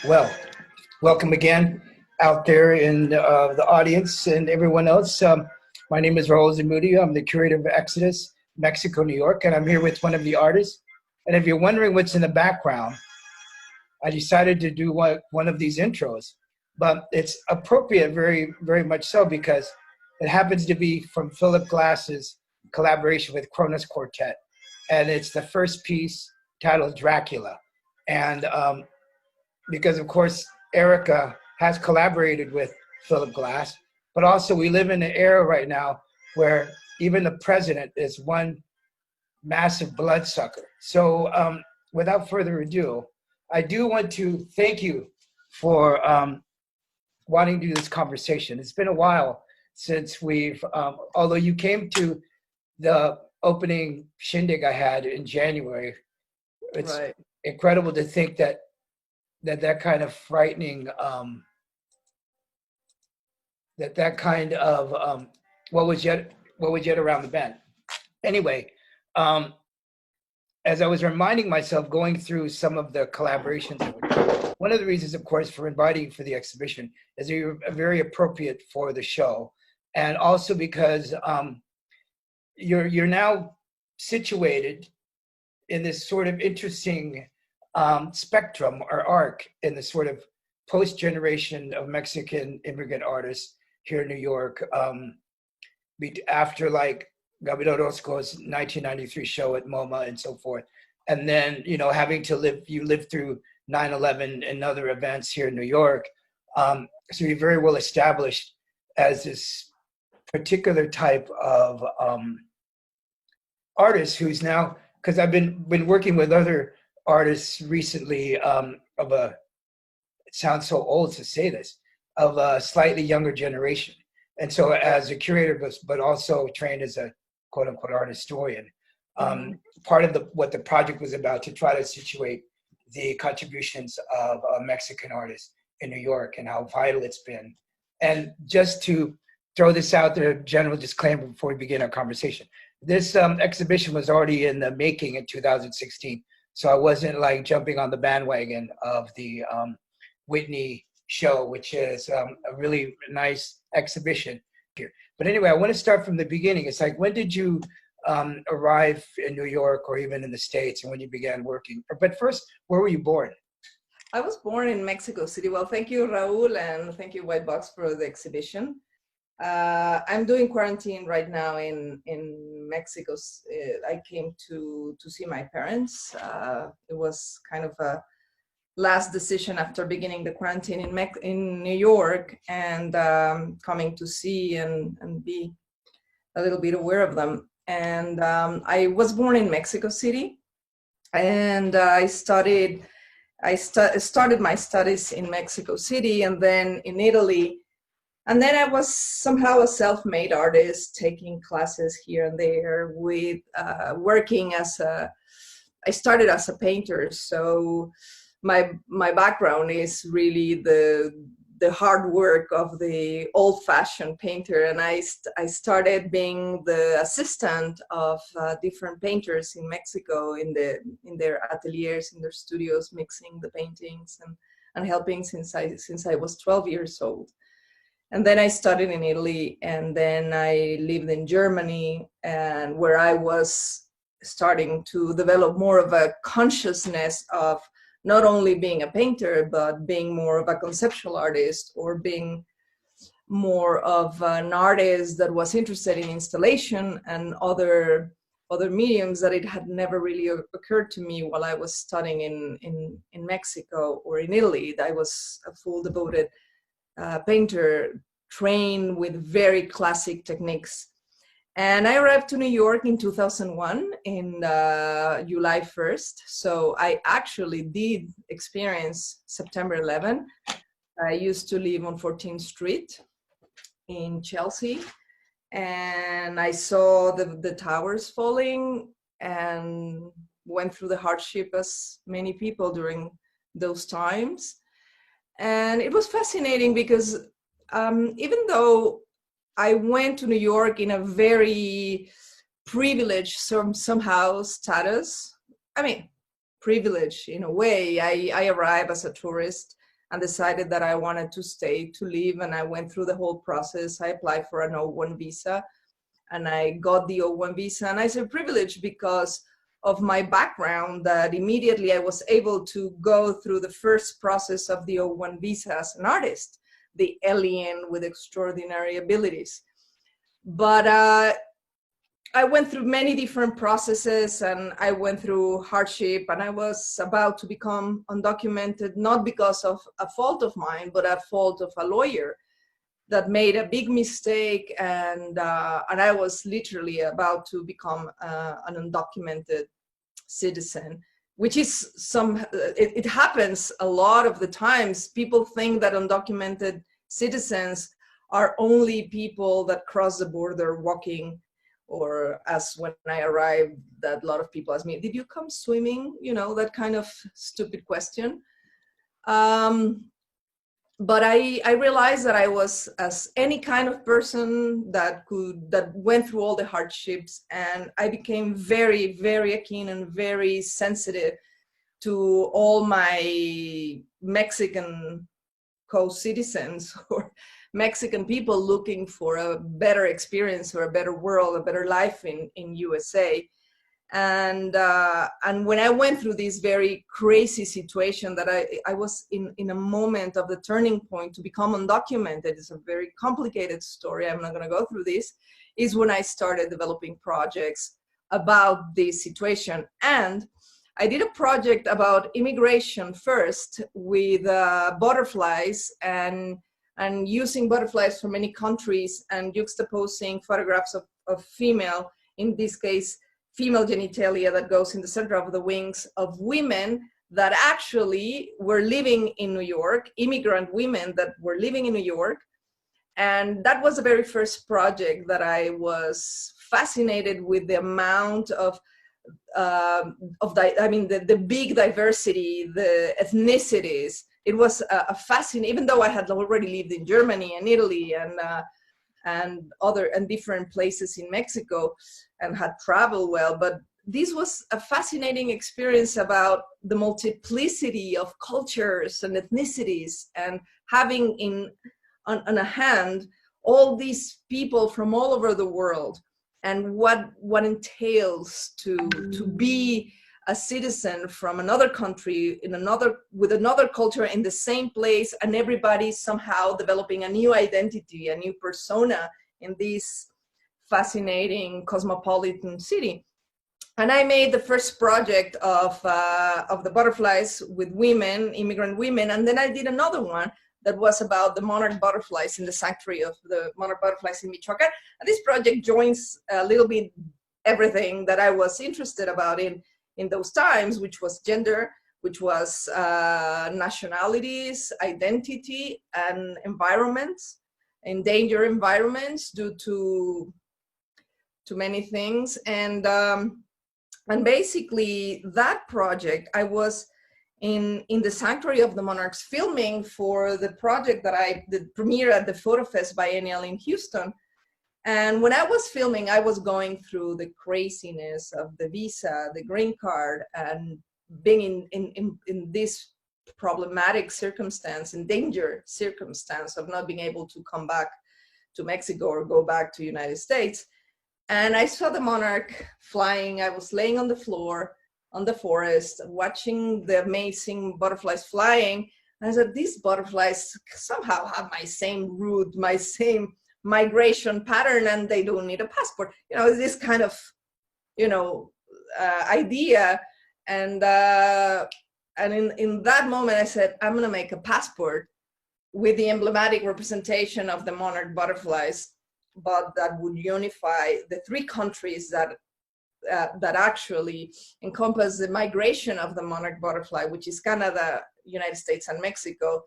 Well, welcome again out there in the audience and everyone else. My name is Raul Zamudio. I'm the curator of Exodus, Mexico, New York, and I'm here with one of the artists. And if you're wondering what's in the background, I decided to do one of these intros, but it's appropriate, very, very much so, because it happens to be from Philip Glass's collaboration with Kronos Quartet. And it's the first piece titled Dracula. And because of course, Erika has collaborated with Philip Glass, but also we live in an era right now where even the president is one massive bloodsucker. So without further ado, I do want to thank you for wanting to do this conversation. It's been a while since we've, although you came to the opening shindig I had in January, it's right. Incredible to think that kind of frightening, that kind of what was yet around the bend. Anyway, as I was reminding myself, going through some of the collaborations, one of the reasons, of course, for inviting you for the exhibition is that you're very appropriate for the show, and also because you're now situated in this sort of interesting spectrum or arc in the sort of post-generation of Mexican immigrant artists here in New York, after like Gabriel Orozco's 1993 show at MoMA and so forth. And then, you know, having to live through 9/11 and other events here in New York. So you're very well established as this particular type of artist who's now, because I've been working with other artists recently it sounds so old to say this, of a slightly younger generation. And so as a curator, but also trained as a quote unquote art historian, part of what the project was about to try to situate the contributions of Mexican artists in New York and how vital it's been. And just to throw this out there, general disclaimer before we begin our conversation. This exhibition was already in the making in 2016. So I wasn't like jumping on the bandwagon of the Whitney show, which is a really nice exhibition here. But anyway, I want to start from the beginning. It's like, when did you arrive in New York or even in the States, and when you began working? But first, where were you born? I was born in Mexico City. Well, thank you, Raul, and thank you, White Box, for the exhibition. I'm doing quarantine right now in Mexico. I came to see my parents. It was kind of a last decision after beginning the quarantine in New York, and coming to see and be a little bit aware of them. And I was born in Mexico City, and I started my studies in Mexico City, and then in Italy. And then I was somehow a self-made artist, taking classes here and there with working I started as a painter. So my background is really the hard work of the old-fashioned painter. And I started being the assistant of different painters in Mexico in their ateliers, in their studios, mixing the paintings and helping since I was 12 years old. And then I studied in Italy, and then I lived in Germany, and where I was starting to develop more of a consciousness of not only being a painter, but being more of a conceptual artist, or being more of an artist that was interested in installation and other mediums that it had never really occurred to me while I was studying in Mexico or in Italy. I was a full devoted painter, trained with very classic techniques. And I arrived to New York in 2001 in July 1st. So I actually did experience September 11. I used to live on 14th Street in Chelsea, and I saw the towers falling and went through the hardship as many people during those times. And it was fascinating because even though I went to New York in a very privileged somehow status, I mean, privileged in a way, I arrived as a tourist and decided that I wanted to stay to live. And I went through the whole process. I applied for an O1 visa, and I got the O1 visa. And I say privileged because of my background, that immediately I was able to go through the first process of the O1 visa as an artist, the alien with extraordinary abilities. But I went through many different processes, and I went through hardship, and I was about to become undocumented, not because of a fault of mine, but a fault of a lawyer that made a big mistake, and I was literally about to become an undocumented citizen, which is it happens a lot of the times. People think that undocumented citizens are only people that cross the border walking, or as when I arrived, that a lot of people ask me, did you come swimming? You know, that kind of stupid question. But I realized that I was as any kind of person that went through all the hardships, and I became very, very keen and very sensitive to all my Mexican co-citizens or Mexican people looking for a better experience or a better world, a better life in USA. And when I went through this very crazy situation, that I was in a moment of the turning point to become undocumented. It's a very complicated story. I'm not going to go through this. Is when I started developing projects about this situation. And I did a project about immigration first with butterflies, and using butterflies from many countries and juxtaposing photographs of female, in this case, female genitalia that goes in the center of the wings of women that actually were living in New York, immigrant women that were living in New York. And that was the very first project that I was fascinated with, the amount of the big diversity, the ethnicities. It was a fascinating, even though I had already lived in Germany and Italy and different places in Mexico, and had traveled well, but this was a fascinating experience about the multiplicity of cultures and ethnicities, and having on a hand all these people from all over the world, and what entails to be a citizen from another country with another culture in the same place, and everybody somehow developing a new identity, a new persona in this fascinating cosmopolitan city. And I made the first project of the butterflies with women, immigrant women, and then I did another one that was about the monarch butterflies in the sanctuary of the monarch butterflies in Michoacan. And this project joins a little bit everything that I was interested about in those times, which was gender, which was nationalities, identity, and environments, endangered environments due to many things. And basically that project, I was in the Sanctuary of the Monarchs filming for the project that the premiere at the Photo Fest Biennial in Houston. And when I was filming, I was going through the craziness of the visa, the green card, and being in this problematic circumstance, in danger circumstance of not being able to come back to Mexico or go back to United States. And I saw the monarch flying. I was laying on the floor on the forest, watching the amazing butterflies flying. And I said, these butterflies somehow have my same route, my same migration pattern, and they don't need a passport. You know, this kind of, idea. And in that moment, I said, I'm going to make a passport with the emblematic representation of the monarch butterflies, but that would unify the three countries that actually encompass the migration of the monarch butterfly, which is Canada, United States, and Mexico.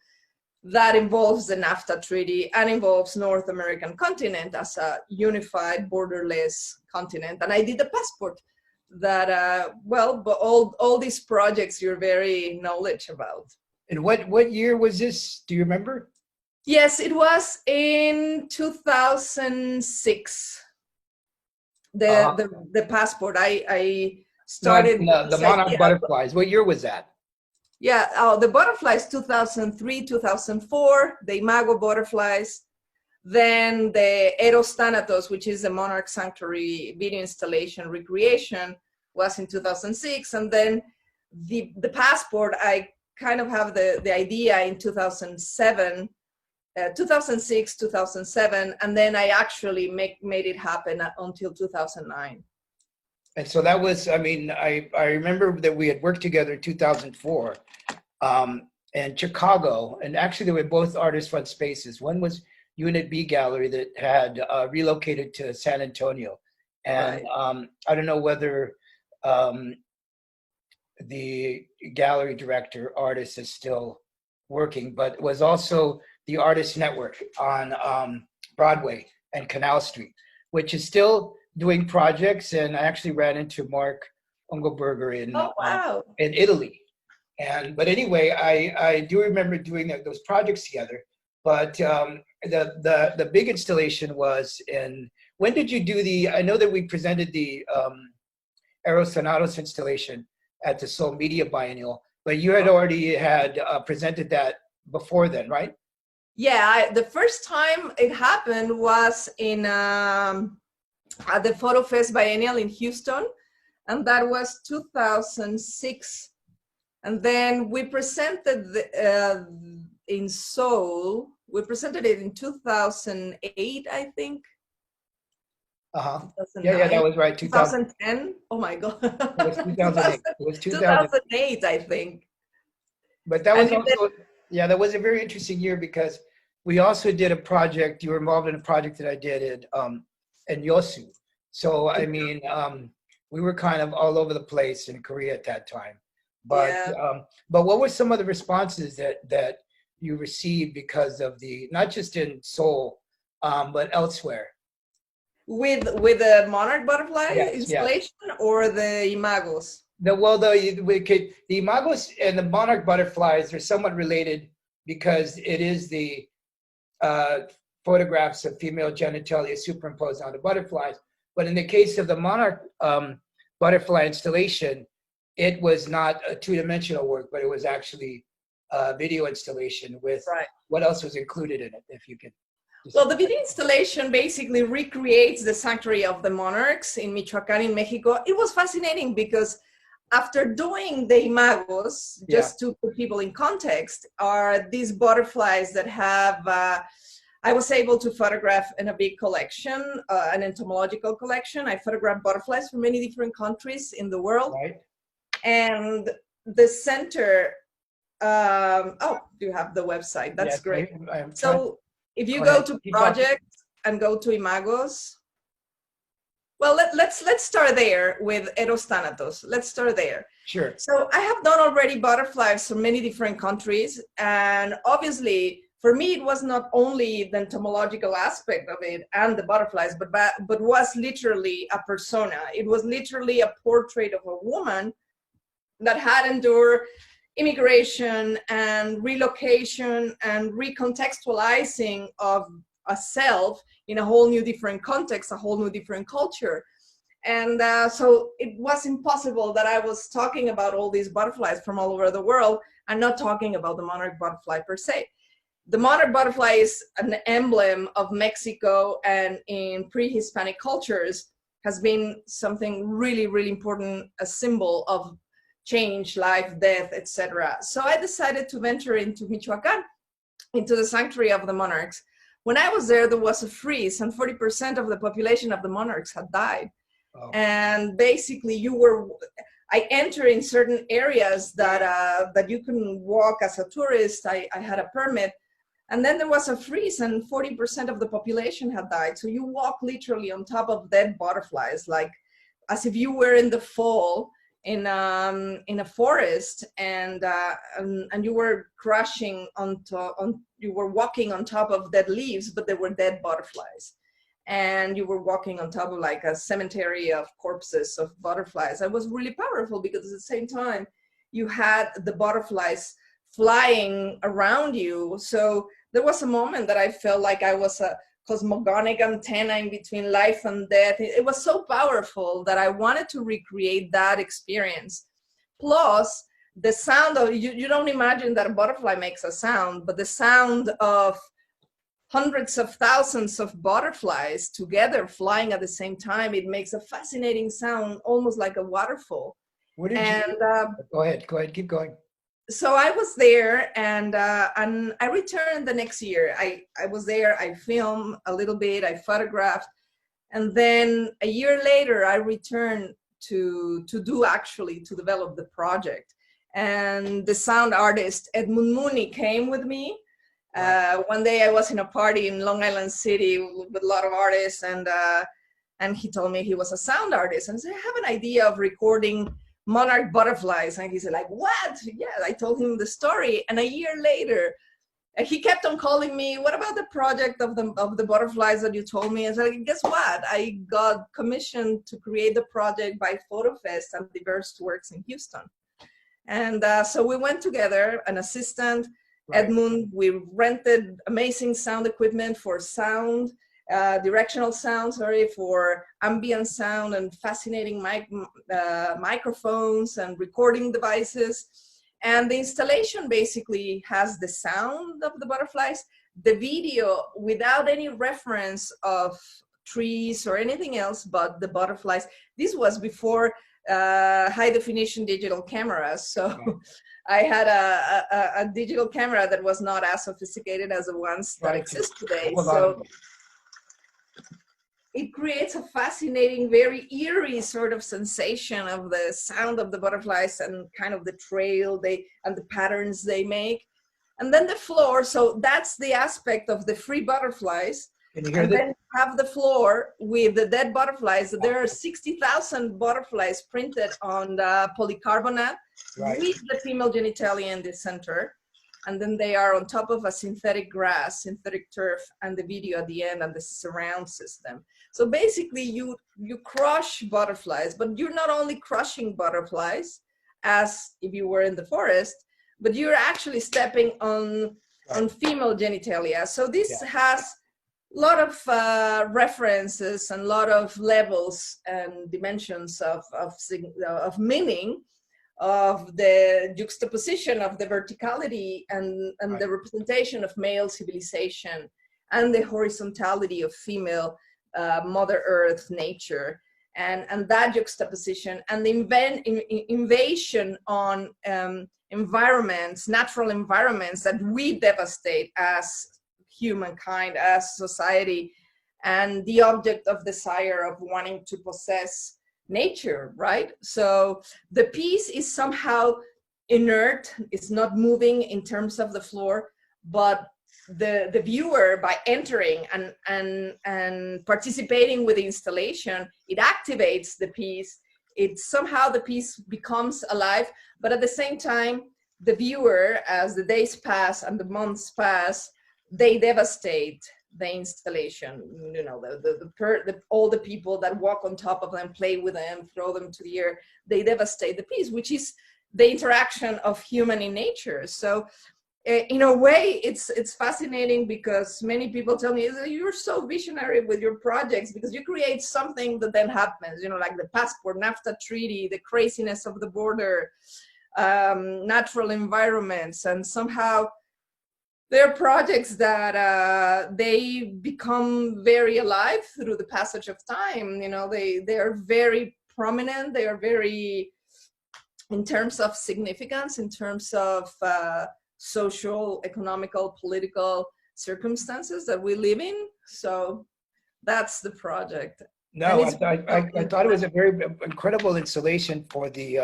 That involves the NAFTA treaty and involves North American continent as a unified, borderless continent. And I did the passport that, but all these projects you're very knowledgeable about. And what year was this? Do you remember? Yes, it was in 2006. The passport. I started the monarch butterflies. What year was that? Yeah, oh, the butterflies, 2003, 2004, the Imago butterflies. Then the Eros Thanatos, which is the Monarch Sanctuary video installation recreation, was in 2006. And then the passport, I kind of have the idea in 2007, 2006, 2007, and then I actually made it happen until 2009. And so that was, I mean, I remember that we had worked together in 2004 in Chicago, and actually they were both artist front spaces. One was Unit B Gallery that had relocated to San Antonio. And Right. I don't know whether the gallery director artist is still working, but it was also the Artist Network on Broadway and Canal Street, which is still doing projects. And I actually ran into Mark Ungelberger Oh, wow. in Italy. But anyway, I do remember doing those projects together. But the big installation was in, when did you do I know that we presented the Eros Thanatos installation at the Seoul Media Biennial, but you had already presented that before then, right? Yeah, the first time it happened was in at the Photo Fest Biennial in Houston, and that was 2006. And then we presented in Seoul. We presented it in 2008, I think. Uh-huh. Yeah, that was right. 2010. Oh my God. It was 2008. It was 2008, I think. But that was also, yeah, that was a very interesting year because we also did a project. You were involved in a project that I did in Yosu. So, I mean, we were kind of all over the place in Korea at that time. But yeah. But what were some of the responses that you received because of not just in Seoul, but elsewhere? With the monarch butterfly installation, yes. or the imagos? The imagos and the monarch butterflies are somewhat related because it is the photographs of female genitalia superimposed on the butterflies. But in the case of the monarch butterfly installation, it was not a two-dimensional work, but it was actually a video installation with what else was included in it, if you could. Well, the video installation basically recreates the sanctuary of the monarchs in Michoacán in Mexico. It was fascinating because after doing the imagos, just to put people in context, are these butterflies that have, I was able to photograph in a big collection, an entomological collection. I photographed butterflies from many different countries in the world. Right. And the center, oh, you have the website. That's great. So if you go to projects and go to imagos, well, let's start there with Eros Thanatos. Let's start there. Sure. So I have done already butterflies from many different countries, and obviously for me it was not only the entomological aspect of it and the butterflies, but was literally a persona. It was literally a portrait of a woman that had endured immigration and relocation and recontextualizing of a self in a whole new different context, a whole new different culture. And so it was impossible that I was talking about all these butterflies from all over the world and not talking about the monarch butterfly per se. The monarch butterfly is an emblem of Mexico, and in pre-Hispanic cultures has been something really, really important, a symbol of change, life, death, etc. So I decided to venture into Michoacán, into the sanctuary of the monarchs. When I was there was a freeze, and 40% of the population of the monarchs had died. Oh. And basically I enter in certain areas that you can walk as a tourist. I had a permit, and then there was a freeze and 40% of the population had died. So you walk literally on top of dead butterflies, like as if you were in the fall in a forest, and you were crashing you were walking on top of dead leaves, but they were dead butterflies. And you were walking on top of like a cemetery of corpses of butterflies. It was really powerful because at the same time, you had the butterflies flying around you. So there was a moment that I felt like I was a cosmogonic antenna in between life and death. It was so powerful that I wanted to recreate that experience. Plus, the sound of, you don't imagine that a butterfly makes a sound, but the sound of hundreds of thousands of butterflies together flying at the same time, it makes a fascinating sound, almost like a waterfall. What did And go ahead, keep going. so I was there, and I returned the next year. I was there, I filmed a little bit, I photographed, and then a year later, I returned to develop the project. And the sound artist, Edmund Mooney, came with me. One day I was in a party in Long Island City with a lot of artists, and he told me he was a sound artist. And I said, I have an idea of recording monarch butterflies. And he said, like, what? Yeah, I told him the story. And a year later, he kept on calling me, what about the project of the butterflies that you told me? I said, guess what? I got commissioned to create the project by PhotoFest and Diverse Works in Houston. And so we went together, an assistant, Edmund, we rented amazing sound equipment for sound, directional sound, for ambient sound, and fascinating microphones and recording devices. And the installation basically has the sound of the butterflies, the video without any reference of trees or anything else but the butterflies. This was before high definition digital cameras. So I had a digital camera that was not as sophisticated as the ones that exist today. So it creates a fascinating, very eerie sort of sensation of the sound of the butterflies and kind of the trail and the patterns they make. And then the floor, so that's the aspect of the free butterflies. Can you hear and then have the floor with the dead butterflies. There are 60,000 butterflies printed on the polycarbonate with the female genitalia in the center. And then they are on top of a synthetic grass, synthetic turf, and the video at the end and the surround system. So basically you crush butterflies, but you're not only crushing butterflies as if you were in the forest, but you're actually stepping on female genitalia. So this has a lot of references and a lot of levels and dimensions of meaning, of the juxtaposition of the verticality and the representation of male civilization and the horizontality of female Mother Earth nature, and that juxtaposition and the invasion on environments, natural environments that we devastate as humankind, as society, and the object of desire of wanting to possess nature, right? So the piece is somehow inert, it's not moving in terms of the floor, but the viewer, by entering and participating with the installation, it activates the piece. It somehow the piece becomes alive, but at the same time, the viewer, as the days pass and the months pass, they devastate the installation. You know, all the people that walk on top of them, play with them, throw them to the air, they devastate the piece, which is the interaction of human in nature. So in a way, it's fascinating, because many people tell me, you're so visionary with your projects, because you create something that then happens, you know, like the passport, NAFTA treaty, the craziness of the border, natural environments, and somehow they're projects that they become very alive through the passage of time. You know, they are very prominent. They are very, in terms of significance, in terms of social, economical, political circumstances that we live in. So that's the project. No, I thought it was a very incredible installation for the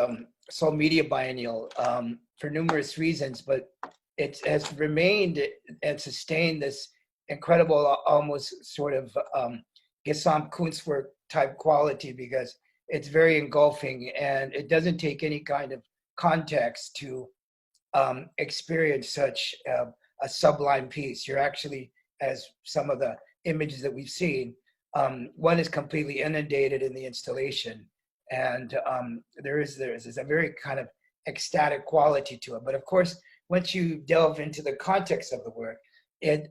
Seoul Media Biennial for numerous reasons, but it has remained and sustained this incredible, almost sort of Gesamtkunstwerk type quality, because it's very engulfing and it doesn't take any kind of context to experience such a sublime piece. You're actually, as some of the images that we've seen, one is completely inundated in the installation, and there is a very kind of ecstatic quality to it. But of course, once you delve into the context of the work, it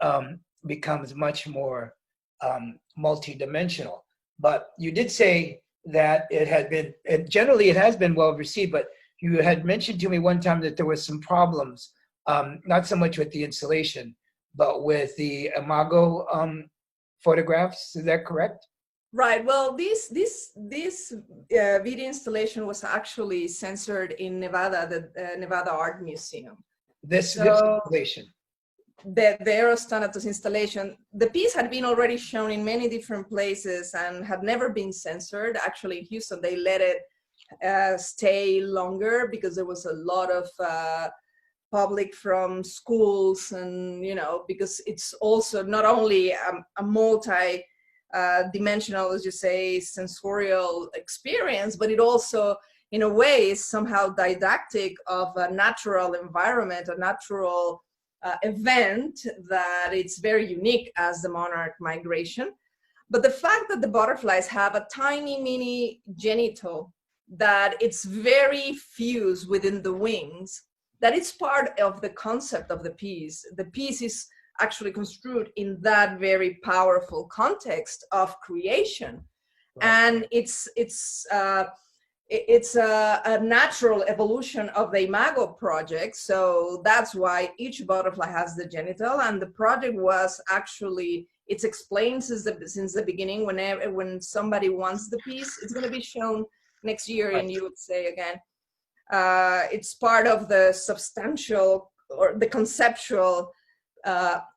becomes much more multi-dimensional. But you did say that it had been, generally it has been well received, but you had mentioned to me one time that there was some problems, not so much with the installation, but with the imago photographs. Is that correct? Right. Well, this video installation was actually censored in Nevada, the Nevada Art Museum. This So installation. the Eros Thanatos installation, the piece had been already shown in many different places and had never been censored. Actually, in Houston, they let it stay longer because there was a lot of public from schools, and because it's also not only a multi dimensional, as you say, sensorial experience, but it also in a way is somehow didactic of a natural environment, a natural event that it's very unique as the monarch migration. But the fact that the butterflies have a tiny mini genital, that it's very fused within the wings, that it's part of the concept of the piece. The piece is actually construed in that very powerful context of creation. Right. And it's a natural evolution of the Imago project. So that's why each butterfly has the genital. And the project was actually, it's explained since the beginning. When somebody wants the piece, it's going to be shown next year in USA again. It's part of the substantial or the conceptual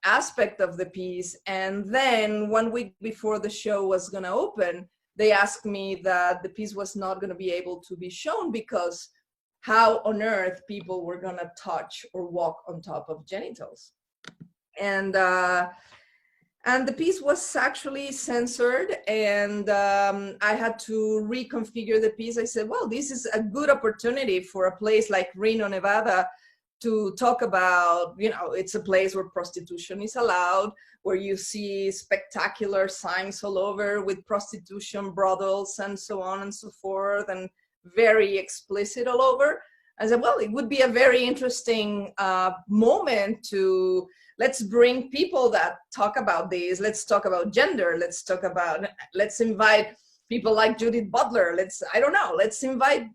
aspect of the piece. And then 1 week before the show was going to open, they asked me that the piece was not going to be able to be shown because how on earth people were going to touch or walk on top of genitals. And the piece was actually censored, and I had to reconfigure the piece. I said, well, this is a good opportunity for a place like Reno, Nevada, to talk about, it's a place where prostitution is allowed, where you see spectacular signs all over with prostitution, brothels, and so on and so forth, and very explicit all over. I said, well, it would be a very interesting moment to, let's bring people that talk about these. Let's talk about gender. Let's invite people like Judith Butler. Let's invite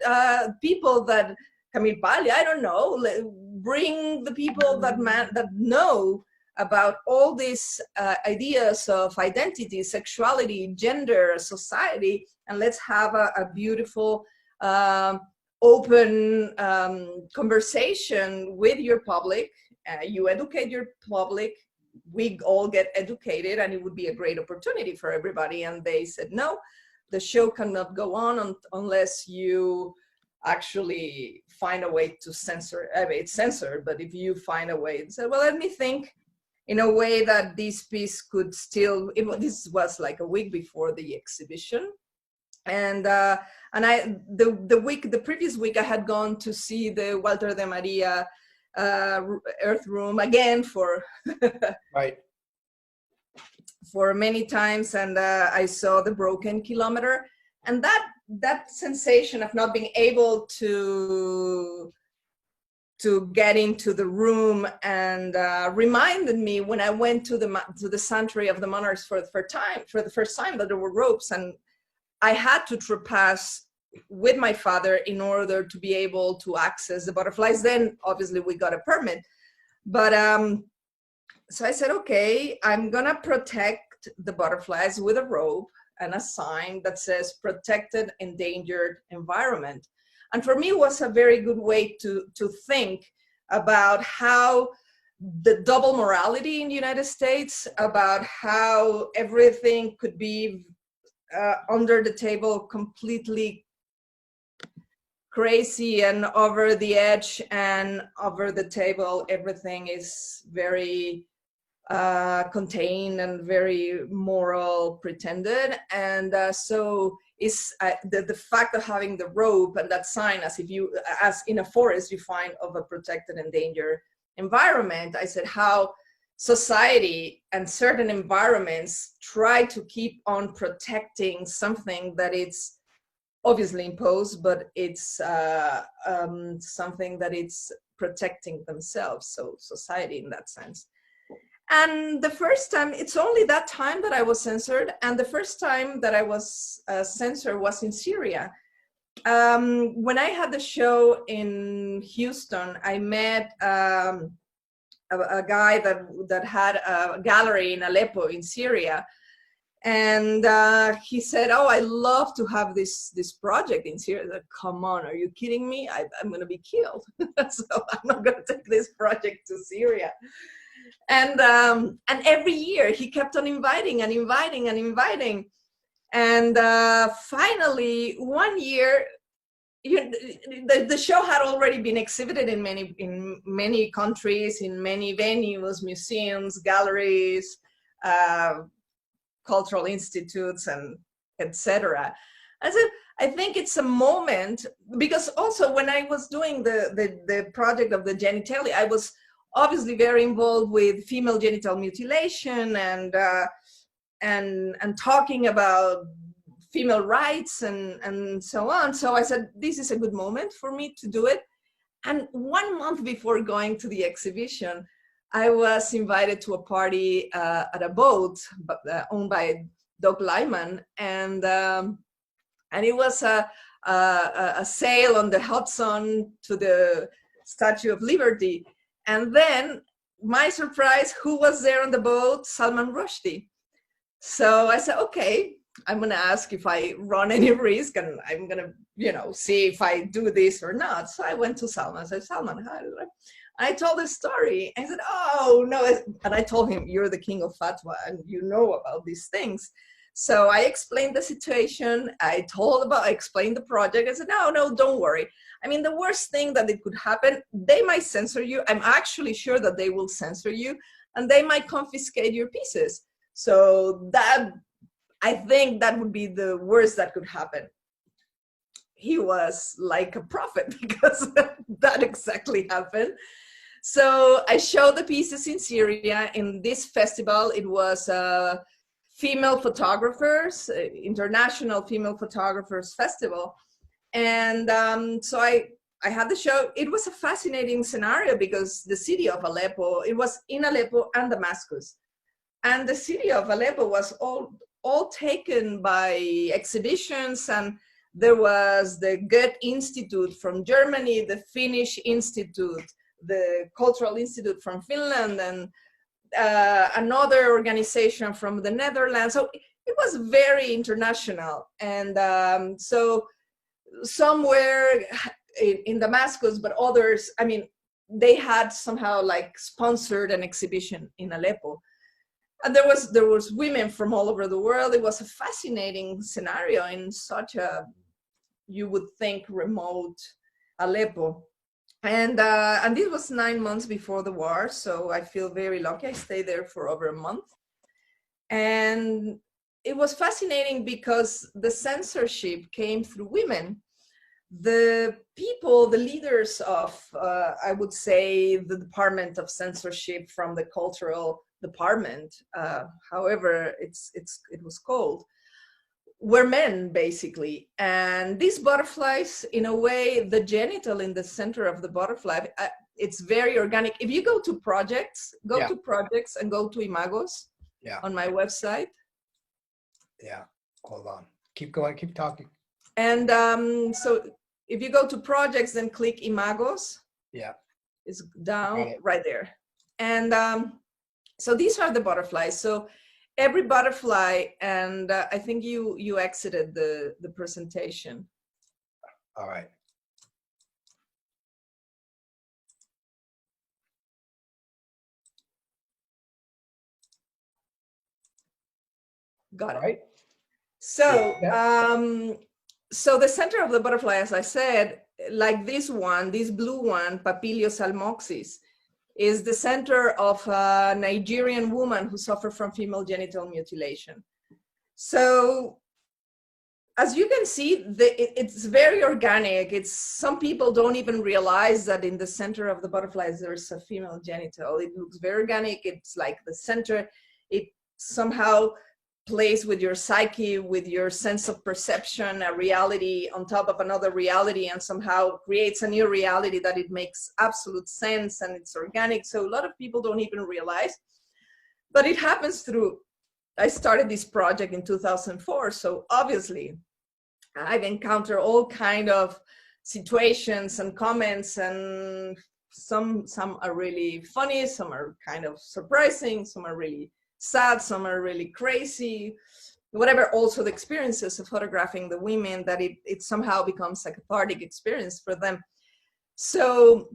people that, Camille Paglia, I don't know, bring the people that know about all these ideas of identity, sexuality, gender, society, and let's have a beautiful, open conversation with your public. You educate your public, we all get educated, and it would be a great opportunity for everybody. And they said, no, the show cannot go on unless you actually find a way to censor. I mean, it's censored, but if you find a way, and said, well, let me think in a way that this piece could still, this was like a week before the exhibition. And the previous week I had gone to see the Walter de Maria Earth Room again for for many times, and I saw the Broken Kilometer, and that sensation of not being able to get into the room, and reminded me when I went to the sanctuary of the monarchs for the first time that there were ropes, and I had to trespass with my father in order to be able to access the butterflies. Then obviously we got a permit, but so I said, okay, I'm gonna protect the butterflies with a rope and a sign that says protected endangered environment. And for me, it was a very good way to think about how the double morality in the United States, about how everything could be under the table, completely crazy and over the edge, and over the table everything is very contained and very moral, pretended. And so is the fact of having the rope and that sign, as in a forest you find of a protected endangered environment. I said how society and certain environments try to keep on protecting something that it's obviously imposed, but it's something that it's protecting themselves, so society in that sense. And the first time, it's only that time that I was censored, and the first time that I was censored was in Syria. when I had the show in Houston, I met a guy that had a gallery in Aleppo in Syria. And he said, "Oh, I love to have this project in Syria." I said, "Come on, are you kidding me? I'm going to be killed, so I'm not going to take this project to Syria." And every year he kept on inviting and inviting and inviting, and finally one year, the show had already been exhibited in many countries, in many venues, museums, galleries. Cultural institutes and etc. I said, I think it's a moment, because also when I was doing the project of the genitalia, I was obviously very involved with female genital mutilation and talking about female rights and so on. So I said, this is a good moment for me to do it. And 1 month before going to the exhibition, I was invited to a party at a boat owned by Doug Lyman, and it was a sail on the Hudson to the Statue of Liberty. And then, my surprise, who was there on the boat? Salman Rushdie. So I said, okay, I'm going to ask if I run any risk, and I'm going to, see if I do this or not. So I went to Salman. I said, Salman, how did I told the story. I said, oh, no. And I told him, you're the king of fatwa, and you know about these things. So I explained the situation. I explained the project. I said, no, don't worry. I mean, the worst thing that it could happen, they might censor you. I'm actually sure that they will censor you, and they might confiscate your pieces. So I think that would be the worst that could happen. He was like a prophet, because that exactly happened. So I showed the pieces in Syria in this festival. It was female photographers, International Female Photographers Festival. And so I had the show. It was a fascinating scenario, because the city of Aleppo, it was in Aleppo and Damascus. And the city of Aleppo was all taken by exhibitions, and there was the Goethe Institute from Germany, the Finnish Institute, the Cultural Institute from Finland, and another organization from the Netherlands. So it was very international. And so some were in Damascus, but others, I mean, they had somehow like sponsored an exhibition in Aleppo. And there was women from all over the world. It was a fascinating scenario in such a, you would think, remote Aleppo. And this was 9 months before the war, so I feel very lucky. I stayed there for over a month. And it was fascinating because the censorship came through women. The people, the leaders of, I would say, the Department of Censorship from the Cultural Department, however it was called, were men, basically. And these butterflies, in a way, the genital in the center of the butterfly, it's very organic. If you go to projects, to projects and go to Imagos on my website. Yeah, hold on. Keep going, keep talking. And so if you go to projects, then click Imagos. Yeah. It's down right there. And so these are the butterflies. So every butterfly, and I think you exited the presentation. All right. Got it. All right. So so the center of the butterfly, as I said, like this one, this blue one, Papilio salmoxis, is the center of a Nigerian woman who suffered from female genital mutilation. So as you can see, it's very organic. Some people don't even realize that in the center of the butterflies, there's a female genital. It looks very organic. It's like the center. It somehow plays with your psyche, with your sense of perception, a reality on top of another reality, and somehow creates a new reality that it makes absolute sense, and it's organic. So a lot of people don't even realize, but it happens through, I started this project in 2004. So obviously I've encountered all kind of situations and comments, and some are really funny, some are kind of surprising, some are really sad, some are really crazy, whatever. Also the experiences of photographing the women, that it somehow becomes a cathartic experience for them. So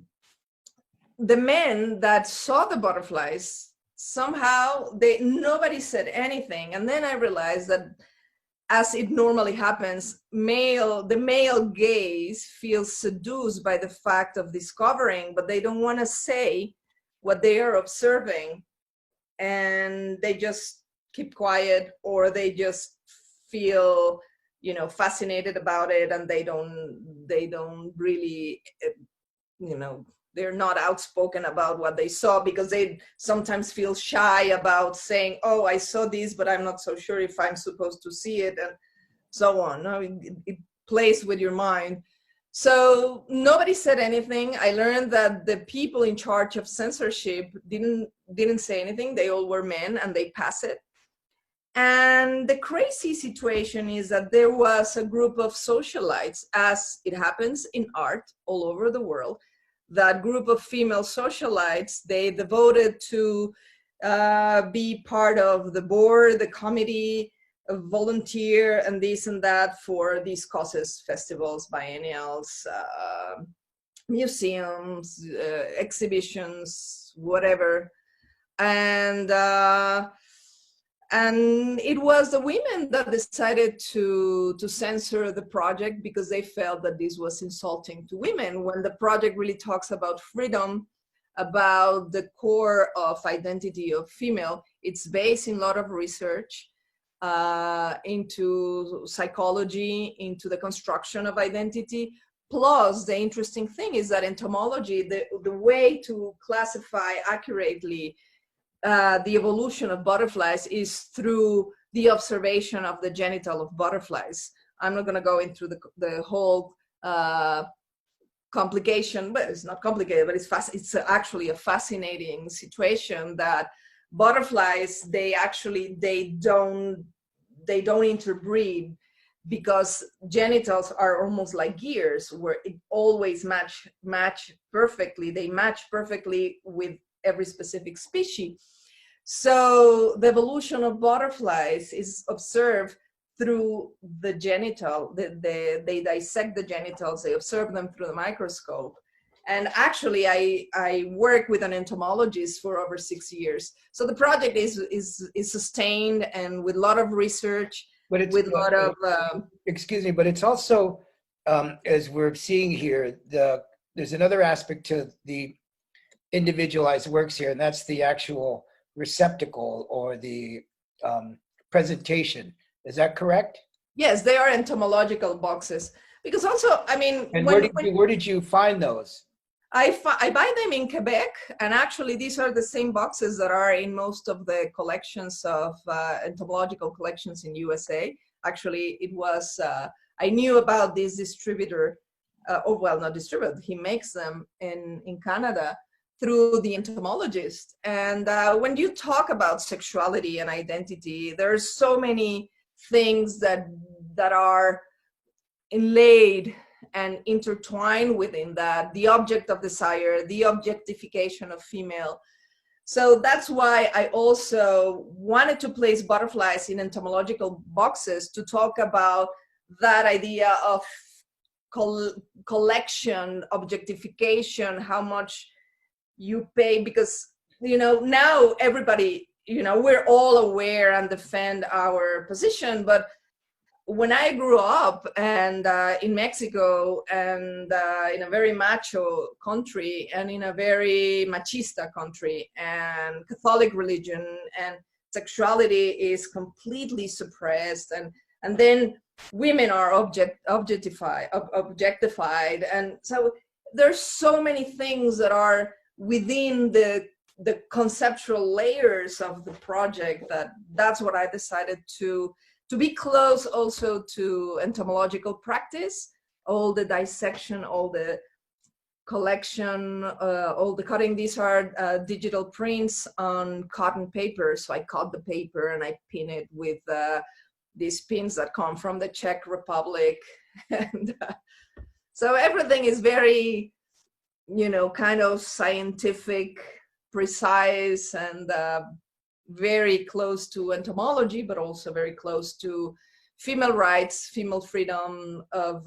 the men that saw the butterflies, somehow nobody said anything. And then I realized that, as it normally happens, the male gaze feels seduced by the fact of discovering, but they don't want to say what they are observing, and they just keep quiet, or they just feel, fascinated about it, and they don't really, they're not outspoken about what they saw, because they sometimes feel shy about saying, oh, I saw this, but I'm not so sure if I'm supposed to see it, and so on. No, it plays with your mind. So nobody said anything. I learned that the people in charge of censorship didn't say anything. They all were men, and they passed it. And the crazy situation is that there was a group of socialites, as it happens in art all over the world. That group of female socialites, they devoted to be part of the board, the committee, volunteer, and this and that for these causes, festivals, biennials, museums, exhibitions, whatever. And it was the women that decided to censor the project, because they felt that this was insulting to women, when the project really talks about freedom, about the core of identity of female. It's based in a lot of research into psychology, into the construction of identity. Plus, the interesting thing is that entomology, the way to classify accurately the evolution of butterflies is through the observation of the genital of butterflies. I'm not going to go into the whole complication, but it's not complicated, but it's actually a fascinating situation, that butterflies, they don't interbreed, because genitals are almost like gears, where it always match perfectly. They match perfectly with every specific species. So the evolution of butterflies is observed through the genital. They dissect the genitals, they observe them through the microscope. And actually, I work with an entomologist for over 6 years. So the project is sustained, and with a lot of research, with a lot of... excuse me, but it's also, as we're seeing here, there's another aspect to the individualized works here, and that's the actual receptacle, or the presentation. Is that correct? Yes, they are entomological boxes. Because also, I mean... And where did you find those? I buy them in Quebec, and actually these are the same boxes that are in most of the collections of entomological collections in USA. Actually, it was, I knew about this distributor, not distributor, he makes them in Canada, through the entomologist. And when you talk about sexuality and identity, there's so many things that are inlaid and intertwined within that: the object of desire, the objectification of female. So that's why I also wanted to place butterflies in entomological boxes, to talk about that idea of collection, objectification, how much you pay, because now everybody, we're all aware and defend our position. But when I grew up, and in Mexico, and in a very macho country, and in a very machista country, and Catholic religion and sexuality is completely suppressed, and then women are objectified, and so there's so many things that are within the conceptual layers of the project, that's what I decided to be close also to entomological practice, all the dissection, all the collection, all the cutting. These are digital prints on cotton paper. So I cut the paper and I pin it with these pins that come from the Czech Republic. And so everything is very, kind of scientific, precise, and very close to entomology, but also very close to female rights, female freedom of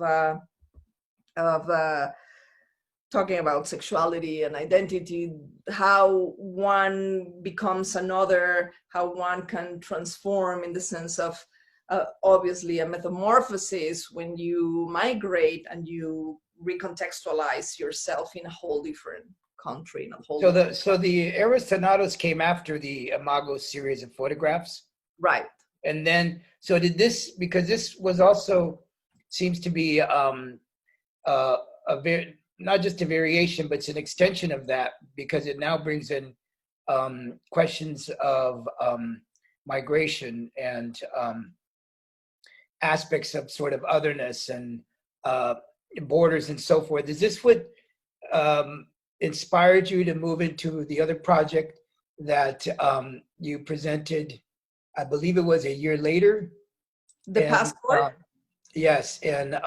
talking about sexuality and identity, how one becomes another, how one can transform in the sense of obviously a metamorphosis when you migrate and you recontextualize yourself in a whole different country. In a whole so the Aristonados came after the Imago series of photographs? Right. And then, so did this, because this was also, seems to be not just a variation, but it's an extension of that, because it now brings in questions of migration and aspects of sort of otherness and borders and so forth. Is this what inspired you to move into the other project that you presented, I believe it was a year later? The passport? Yes, and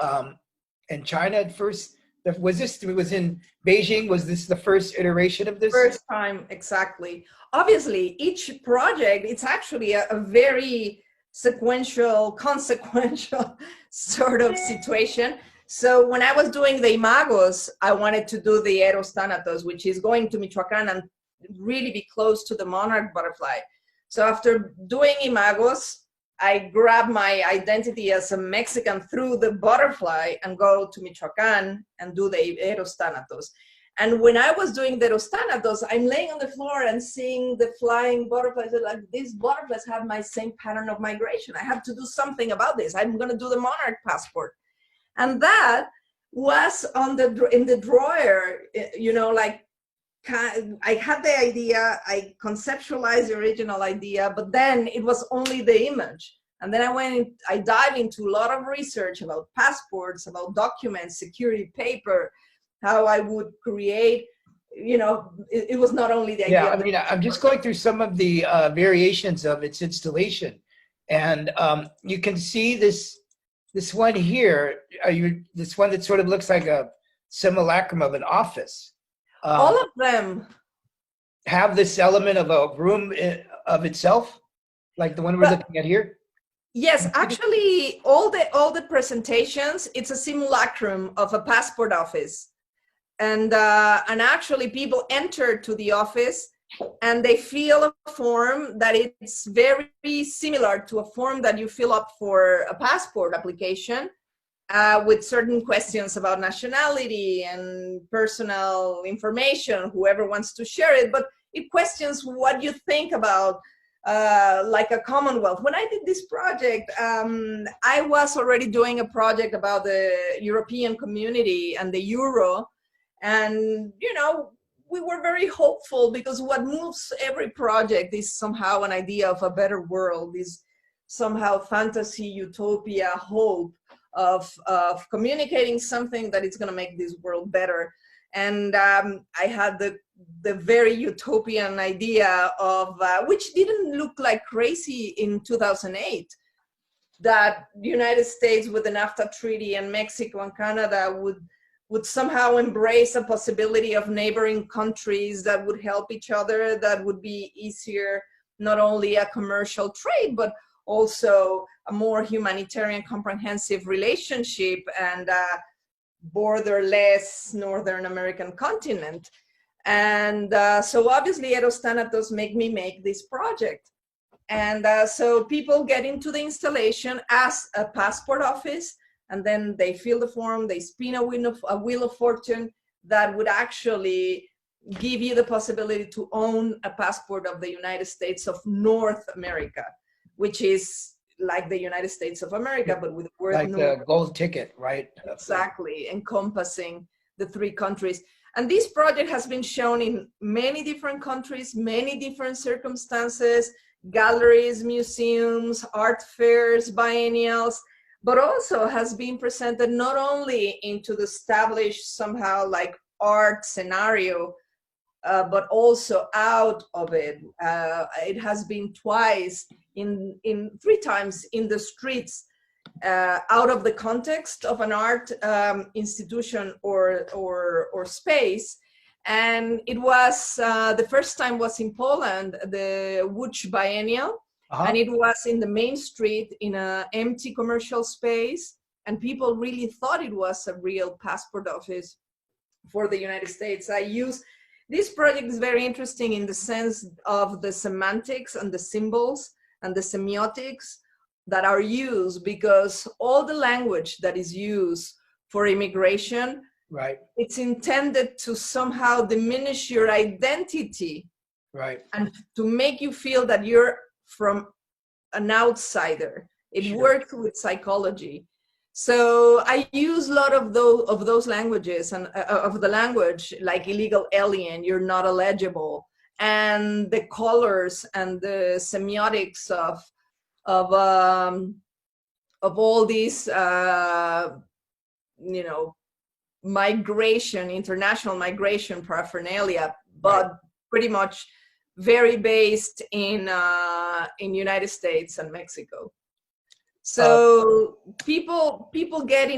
China at first. It was in Beijing? Was this the first iteration of this? First time, exactly. Obviously, each project, it's actually a very sequential, consequential sort of situation. So when I was doing the Imagos, I wanted to do the Eros thanatos, which is going to Michoacan and really be close to the monarch butterfly. So after doing Imagos, I grab my identity as a Mexican through the butterfly and go to Michoacan and do the Eros thanatos. And when I was doing the Eros thanatos, I'm laying on the floor and seeing the flying butterflies. Like, these butterflies have my same pattern of migration. I have to do something about this. I'm going to do the monarch passport. And that was in the drawer, I had the idea, I conceptualized the original idea, but then it was only the image. And then I dived into a lot of research about passports, about documents, security paper, how I would create, it was not only the idea. Yeah, I mean, I'm just going through some of the variations of its installation. And you can see this one here, this one that sort of looks like a simulacrum of an office. All of them have this element of a room of itself, like the one we're looking at here. Yes, actually, all the presentations, it's a simulacrum of a passport office, and actually people enter to the office and they fill a form that it's very similar to a form that you fill up for a passport application. With certain questions about nationality and personal information, whoever wants to share it, but it questions what you think about like a Commonwealth. When I did this project, I was already doing a project about the European community and the Euro, and we were very hopeful, because what moves every project is somehow an idea of a better world, is somehow fantasy, utopia, hope of communicating something that is going to make this world better. And I had the very utopian idea of, which didn't look like crazy in 2008, that the United States with the NAFTA treaty and Mexico and Canada would somehow embrace a possibility of neighboring countries that would help each other, that would be easier, not only a commercial trade, but also a more humanitarian, comprehensive relationship and a borderless Northern American continent. And so obviously Eros thanatos make me make this project. And so people get into the installation as a passport office, and then they fill the form, they spin a wheel of fortune that would actually give you the possibility to own a passport of the United States of North America, which is like the United States of America, but with the word like North. the gold ticket, right? Exactly, encompassing the 3 countries. And this project has been shown in many different countries, many different circumstances, galleries, museums, art fairs, biennials, but also has been presented not only into the established somehow like art scenario, but also out of it. It has been twice in 3 times in the streets, out of the context of an art institution or space. And it was the first time was in Poland, the Łódź Biennial, and it was in the main street in an empty commercial space, and people really thought it was a real passport office for the United States. This project is very interesting in the sense of the semantics and the symbols and the semiotics that are used, because all the language that is used for immigration, right, it's intended to somehow diminish your identity, right, and to make you feel that you're from an outsider. It sure. works with psychology. So I use a lot of those languages, and of the language, like illegal alien, you're not eligible, and the colors and the semiotics of all these migration, international migration paraphernalia, but right, pretty much very based in United States and Mexico. So people get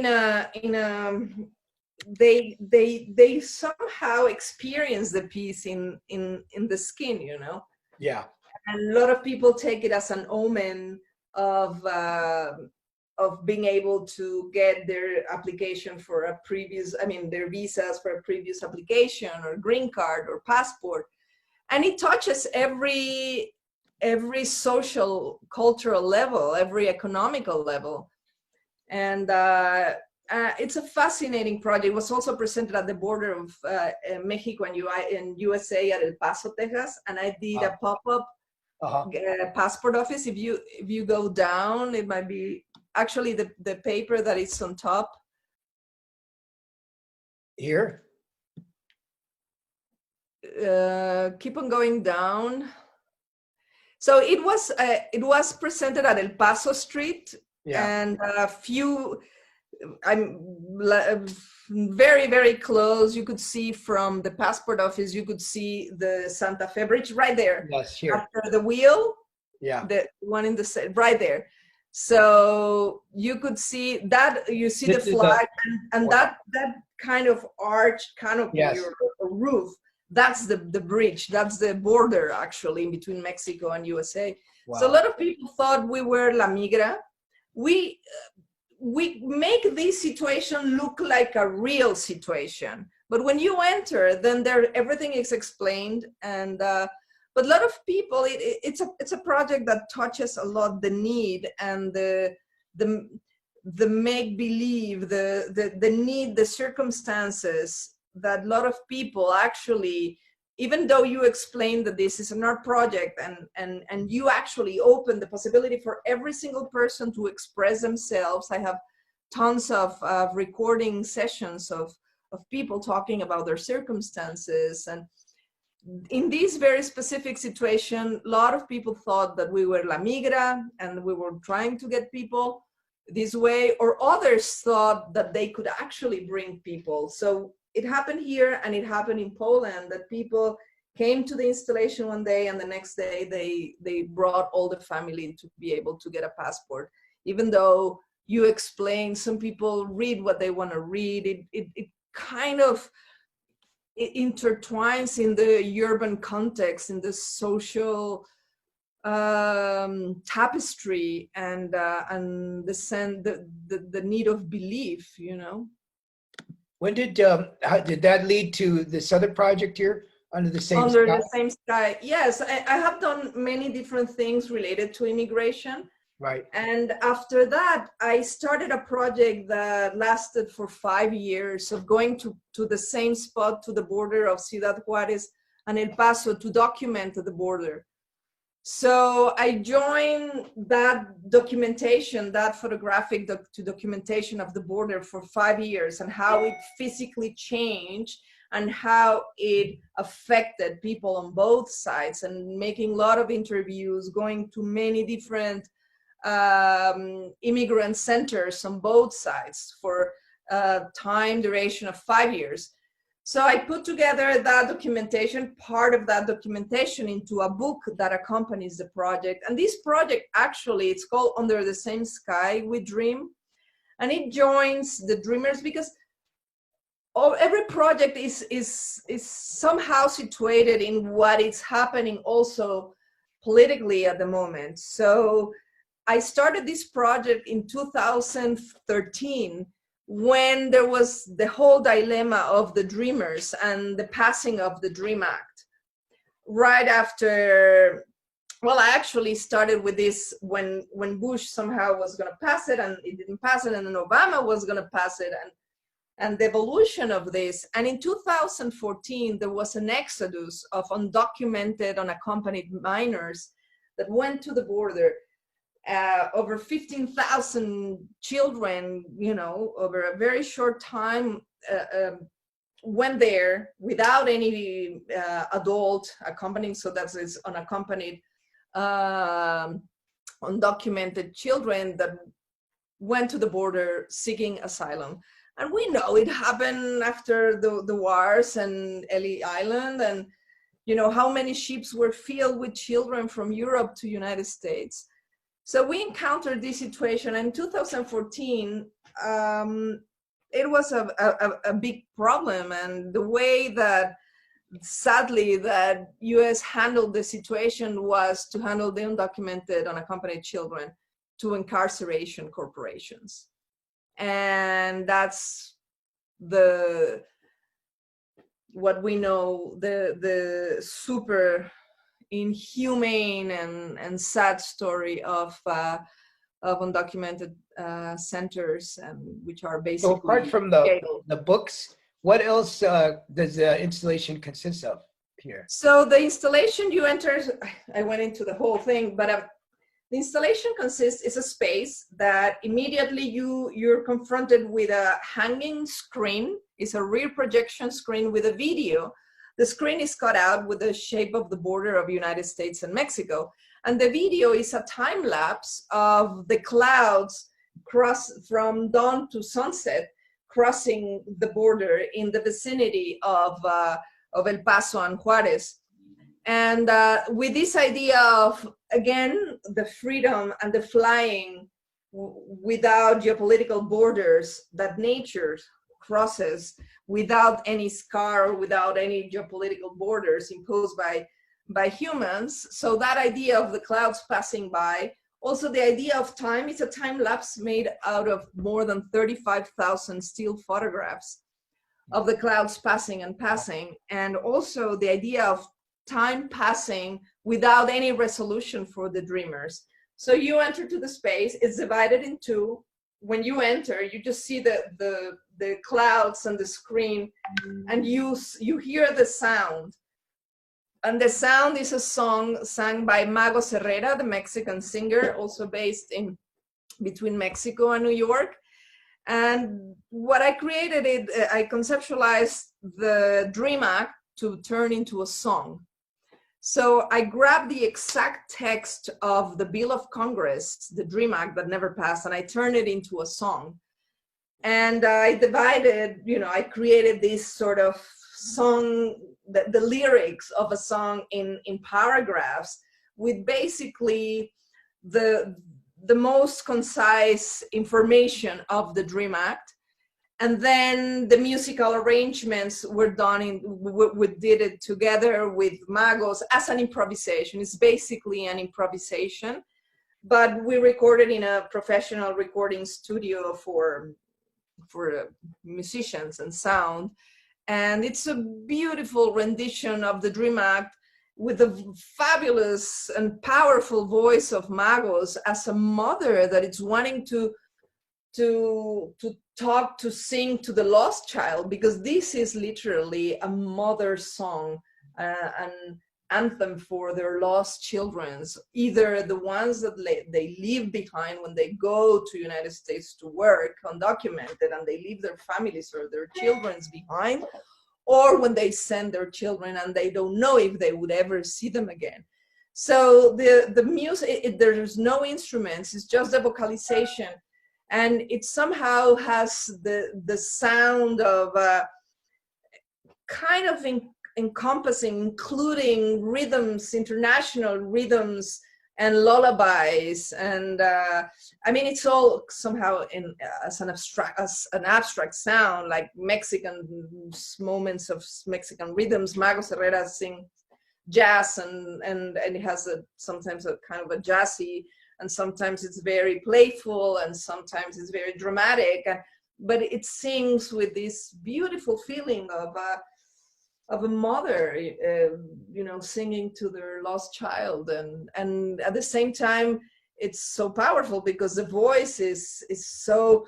they somehow experience the piece in the skin, Yeah. And a lot of people take it as an omen of being able to get their application for a previous, their visas for a previous application, or green card or passport. And it touches every social, cultural level, every economical level. And it's a fascinating project. It was also presented at the border of Mexico and USA at El Paso, Texas. And I did a pop-up passport office. If you go down, it might be actually the paper that is on top. Here? Keep on going down. So it was presented at El Paso Street, and I'm very, very close. You could see from the passport office, you could see the Santa Fe Bridge right there. Yes, here. After the wheel, the one in the right there. So you could see that, you see the flag, and that kind of arch canopy, or roof. That's the bridge, that's the border actually in between Mexico and USA. Wow. So a lot of people thought we were La Migra. We make this situation look like a real situation. But when you enter, then everything is explained. And but a lot of people, it's a project that touches a lot the need and the make-believe, the need, the circumstances, that a lot of people actually, even though you explain that this is an art project, and you actually open the possibility for every single person to express themselves. I have tons of recording sessions of people talking about their circumstances. And in this very specific situation, a lot of people thought that we were La Migra and we were trying to get people this way, or others thought that they could actually bring people. So it happened here, and it happened in Poland, that people came to the installation one day, and the next day they brought all the family to be able to get a passport. Even though you explain, some people read what they want to read, it kind of intertwines in the urban context, in the social tapestry, and the need of belief, When did that lead to this other project here under the same sky? Under the same sky, yes. I have done many different things related to immigration. Right. And after that, I started a project that lasted for 5 years of going to the same spot, to the border of Ciudad Juárez and El Paso, to document the border. So I joined that documentation, that photographic documentation of the border for 5 years, and how it physically changed and how it affected people on both sides, and making a lot of interviews, going to many different immigrant centers on both sides for a time duration of 5 years. So I put together that documentation, part of that documentation, into a book that accompanies the project. And this project, actually, it's called Under the Same Sky We Dream. And it joins the dreamers, because every project is somehow situated in what is happening also politically at the moment. So I started this project in 2013, when there was the whole dilemma of the Dreamers and the passing of the Dream Act. Right after, well, I actually started with this when Bush somehow was going to pass it, and it didn't pass it, and then Obama was going to pass it, and the evolution of this. And in 2014, there was an exodus of undocumented, unaccompanied minors that went to the border. Over 15,000 children, over a very short time, went there without any adult accompanying. So that is unaccompanied, undocumented children that went to the border seeking asylum. And we know it happened after the wars and Ellis Island, and how many ships were filled with children from Europe to United States. So we encountered this situation in 2014. It was a big problem, and the way that, sadly, that U.S. handled the situation was to handle the undocumented, unaccompanied children to incarceration corporations. And that's what we know, the super inhumane and sad story of undocumented centers, which are basically. So apart from the books, what else does the installation consist of here? So the installation, you enter, I went into the whole thing, but the installation is a space that immediately you're confronted with a hanging screen. It's a rear projection screen with a video. The screen is cut out with the shape of the border of United States and Mexico. And the video is a time lapse of the clouds from dawn to sunset, crossing the border in the vicinity of El Paso and Juarez. And with this idea of, again, the freedom and the flying without geopolitical borders that nature crosses, without any scar, without any geopolitical borders imposed by humans. So that idea of the clouds passing by, also the idea of time, is a time lapse made out of more than 35,000 still photographs of the clouds passing and passing. And also the idea of time passing without any resolution for the dreamers. So you enter to the space, it's divided in two. When you enter, you just see the clouds on the screen, and you hear the sound. And the sound is a song sung by Mago Herrera, the Mexican singer, also based in between Mexico and New York. And what I created, I conceptualized the Dream Act to turn into a song. So I grabbed the exact text of the Bill of Congress, the Dream Act that never passed, and I turned it into a song. And I divided, I created this sort of song, the lyrics of a song in paragraphs, with basically the most concise information of the Dream Act. And then the musical arrangements were done we did it together with Magos as an improvisation. It's basically an improvisation, but we recorded in a professional recording studio for musicians and sound. And it's a beautiful rendition of the Dream Act with the fabulous and powerful voice of Magos as a mother that is wanting to talk, to sing to the lost child, because this is literally a mother song, an anthem for their lost children, either the ones that they leave behind when they go to United States to work undocumented, and they leave their families or their children behind, or when they send their children and they don't know if they would ever see them again. So the music, there's no instruments, it's just the vocalization. And it somehow has the sound of kind of encompassing, including rhythms, international rhythms, and lullabies, and I mean, it's all somehow as an abstract sound, like Mexican moments of Mexican rhythms. Magos Herrera sing jazz, and it has sometimes a kind of a jazzy, and sometimes it's very playful, and sometimes it's very dramatic, but it sings with this beautiful feeling of a mother, singing to their lost child, and at the same time, it's so powerful because the voice is so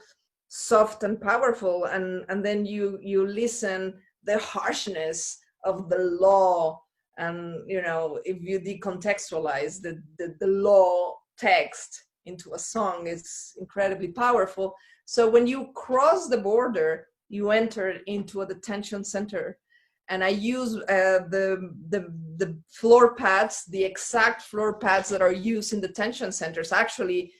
soft and powerful, and then you listen the harshness of the law, and if you decontextualize the law text into a song, it's incredibly powerful. So when you cross the border, you enter into a detention center. And I use the floor pads, the exact floor pads that are used in detention centers. Actually,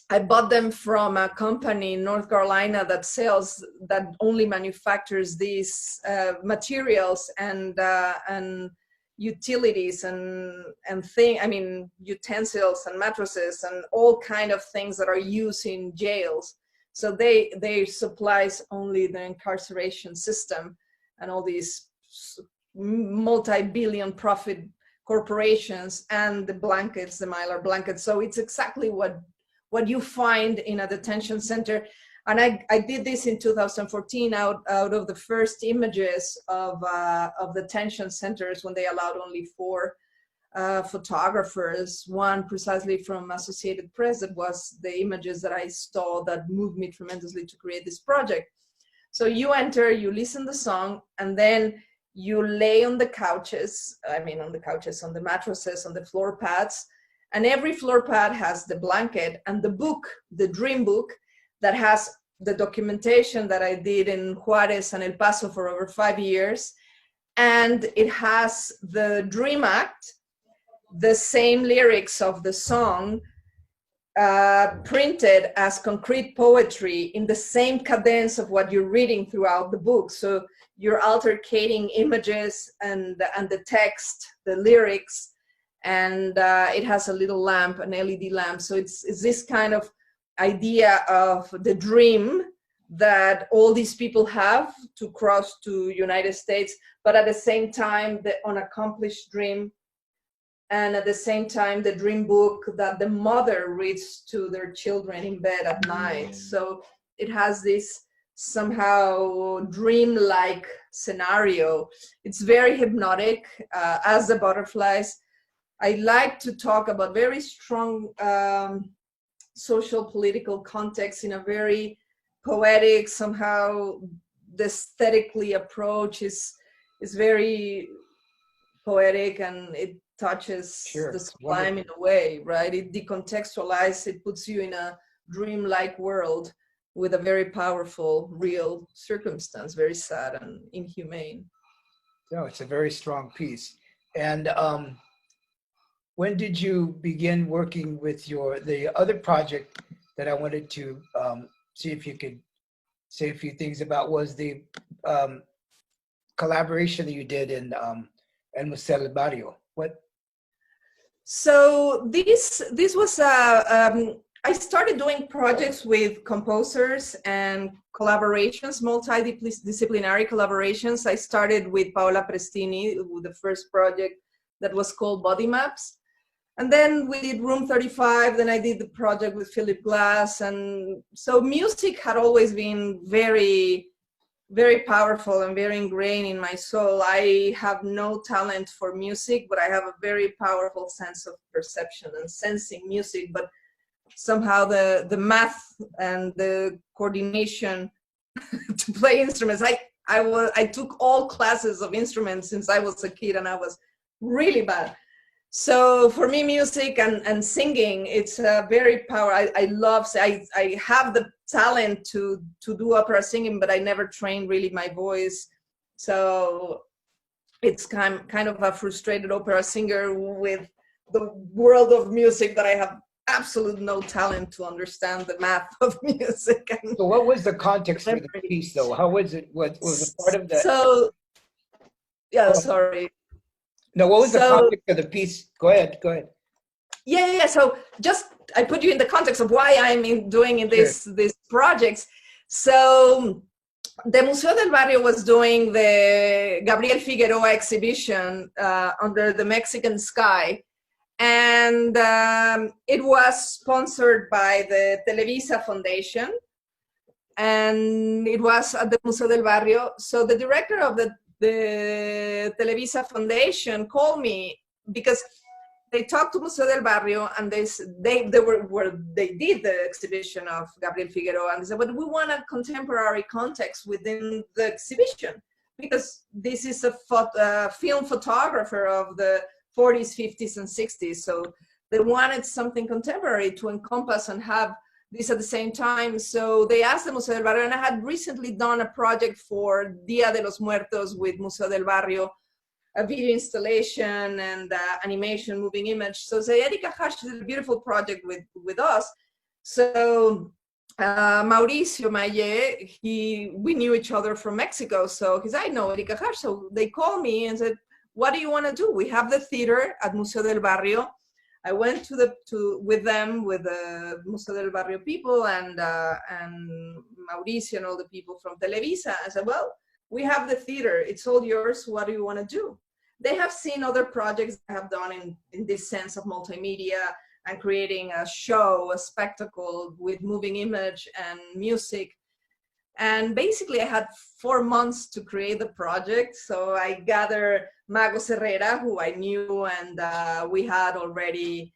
I bought them from a company in North Carolina that only manufactures these materials and utilities and utensils and mattresses and all kind of things that are used in jails. So they supplies only the incarceration system and all these multi-billion profit corporations, and the blankets, the Mylar blankets. So it's exactly what you find in a detention center. And I did this in 2014 out of the first images of detention centers, when they allowed only 4 photographers, one precisely from Associated Press. That was the images that I saw that moved me tremendously to create this project. So you enter, you listen to the song, and then you lay on the couches, on the mattresses, on the floor pads, and every floor pad has the blanket and the book, the dream book, that has the documentation that I did in Juarez and El Paso for over 5 years. And it has the dream act, the same lyrics of the song, printed as concrete poetry in the same cadence of what you're reading throughout the book. So you're altercating images and the text, the lyrics, and it has a little lamp, an LED lamp. So it's this kind of idea of the dream that all these people have to cross to United States, but at the same time, the unaccomplished dream, and at the same time, the dream book that the mother reads to their children in bed at night. So it has this somehow dream-like scenario. It's very hypnotic, as the butterflies. I like to talk about very strong social political context in a very poetic, somehow the aesthetically approach is very poetic, and it touches the sublime in a way, right? It decontextualizes, it puts you in a dreamlike world with a very powerful, real circumstance, very sad and inhumane. No, it's a very strong piece. And when did you begin working with the other project that I wanted to see if you could say a few things about, was the collaboration that you did in Museo Barrio? What? So this was I started doing projects with composers and collaborations, multidisciplinary collaborations. I started with Paola Prestini with the first project that was called Body Maps. And then we did Room 35, then I did the project with Philip Glass. And so music had always been very, very powerful and very ingrained in my soul. I have no talent for music, but I have a very powerful sense of perception and sensing music. But somehow the math and the coordination to play instruments, I took all classes of instruments since I was a kid, and I was really bad. So for me, music and singing, it's a very powerful. I have the talent to do opera singing, but I never trained really my voice. So it's kind of a frustrated opera singer with the world of music that I have absolute no talent to understand the math of music. So what was the context for the piece, though? How was it? What was it part of the? So Yeah, Oh, sorry. no, what was the So context of the piece? Go ahead, go ahead. yeah. So just I put you in the context of why I'm doing Sure. these projects. So the Museo del Barrio was doing the Gabriel Figueroa exhibition under the Mexican sky, and it was sponsored by the Televisa Foundation, and it was at the Museo del Barrio. So the director of the Televisa Foundation called me because they talked to Museo del Barrio, and they did the exhibition of Gabriel Figueroa, and they said, but we want a contemporary context within the exhibition because this is a film photographer of the 40s, 50s, and 60s. So they wanted something contemporary to encompass and have this at the same time. So they asked the Museo del Barrio, and I had recently done a project for Dia de los Muertos with Museo del Barrio, a video installation and animation, moving image. So Erika Harrsch did a beautiful project with us. So Mauricio Maye, we knew each other from Mexico. So he said, I know Erika Harrsch. So they called me and said, what do you want to do? We have the theater at Museo del Barrio. I went with the Museo del Barrio people and Mauricio and all the people from Televisa. I said, well, we have the theater. It's all yours. What do you want to do? They have seen other projects I have done in this sense of multimedia and creating a show, a spectacle with moving image and music. And basically I had 4 months to create the project. So I gathered Mago Herrera, who I knew, and we had already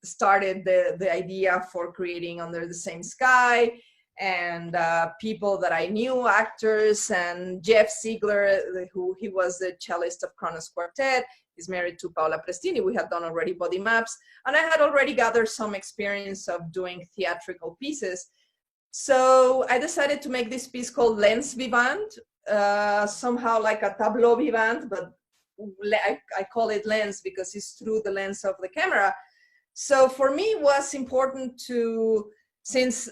started the idea for creating Under the Same Sky, and people that I knew, actors, and Jeff Ziegler, he was the cellist of Kronos Quartet. He's married to Paola Prestini. We had done already body maps, and I had already gathered some experience of doing theatrical pieces. So I decided to make this piece called Lens Vivant, somehow like a tableau vivant, but I call it lens because it's through the lens of the camera. So for me, it was important to, since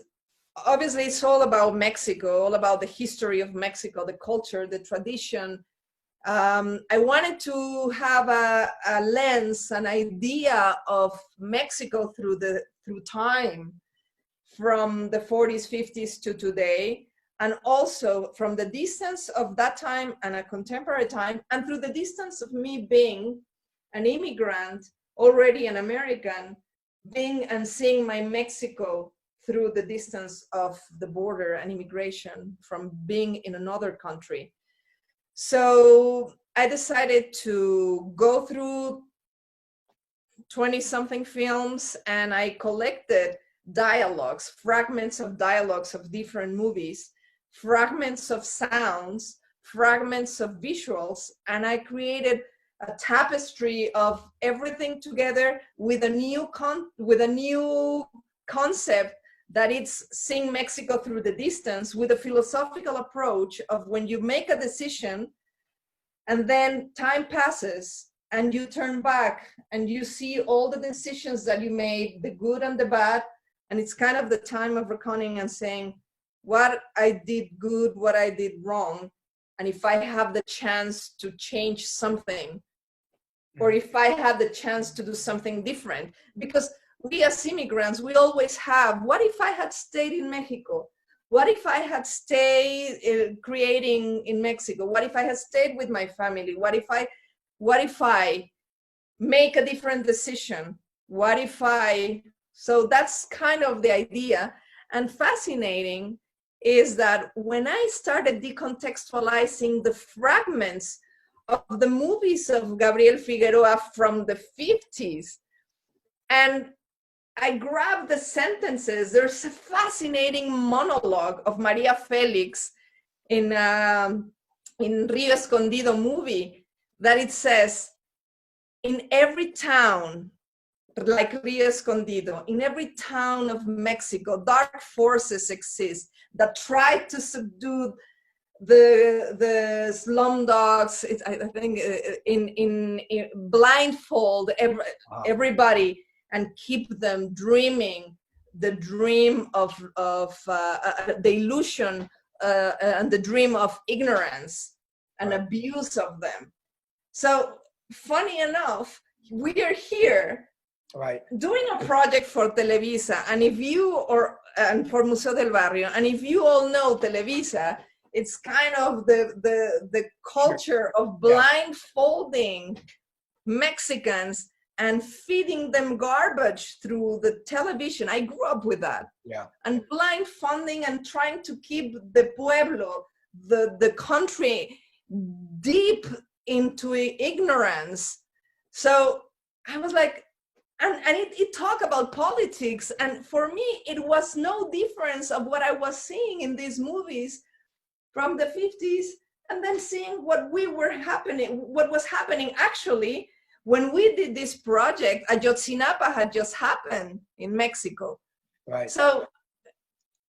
obviously it's all about Mexico, all about the history of Mexico, the culture, the tradition. I wanted to have a lens, an idea of Mexico through time, from the 40s, 50s to today, and also from the distance of that time and a contemporary time, and through the distance of me being an immigrant, already an American, being and seeing my Mexico through the distance of the border and immigration from being in another country. So I decided to go through 20-something films, and I collected dialogues, fragments of dialogues of different movies, fragments of sounds, fragments of visuals, and I created a tapestry of everything together with a new concept that it's seeing Mexico through the distance, with a philosophical approach of when you make a decision and then time passes and you turn back and you see all the decisions that you made, the good and the bad, and it's kind of the time of reckoning and saying what I did good, what I did wrong, and if I have the chance to change something, or if I had the chance to do something different. Because we as immigrants, we always have, what if I had stayed in Mexico? What if I had stayed creating in Mexico? What if I had stayed with my family? What if I make a different decision? What if so that's kind of the idea. And fascinating is that when I started decontextualizing the fragments of the movies of Gabriel Figueroa from the 50s, and I grabbed the sentences. There's a fascinating monologue of Maria Felix in Rio Escondido movie that it says, in every town, like Rio Escondido, in every town of Mexico, dark forces exist that try to subdue the slum dogs. I think in blindfold everybody and keep them dreaming the dream of the illusion and the dream of ignorance. and abuse of them. So funny enough, we are here doing a project for Televisa, and and for Museo del Barrio, and if you all know Televisa, it's kind of the culture of blindfolding Mexicans and feeding them garbage through the television. I grew up with that. Yeah. And blindfolding and trying to keep the pueblo, the country, deep into ignorance. So I was like, and it talked about politics. And for me, it was no difference of what I was seeing in these movies from the 50s, and then seeing what was happening actually. When we did this project, Ayotzinapa had just happened in Mexico. Right. So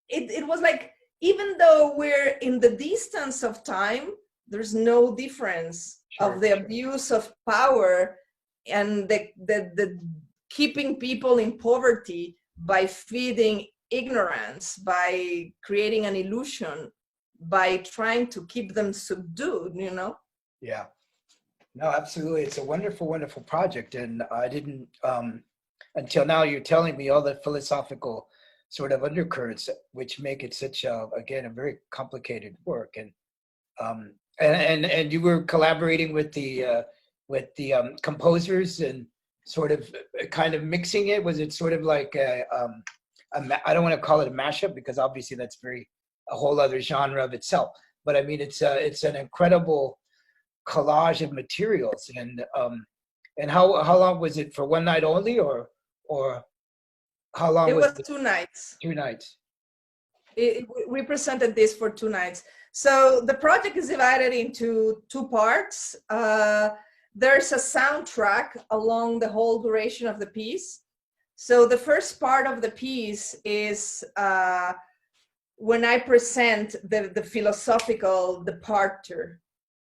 it was like, even though we're in the distance of time, there's no difference of the abuse of power and the keeping people in poverty by feeding ignorance, by creating an illusion, by trying to keep them subdued, you know? Yeah. No, absolutely. It's a wonderful, wonderful project. And I didn't, until now, you're telling me all the philosophical sort of undercurrents, which make it such a, again, a very complicated work. And you were collaborating with the composers and sort of kind of mixing it. Was it sort of like I don't want to call it a mashup, because obviously that's a whole other genre of itself. But I mean, it's an incredible collage of materials. And how long was it? For one night only, or how long? It was 2 nights. 2 nights. We presented this for 2 nights. So the project is divided into 2 parts. There's a soundtrack along the whole duration of the piece. So the first part of the piece is when I present the philosophical departure,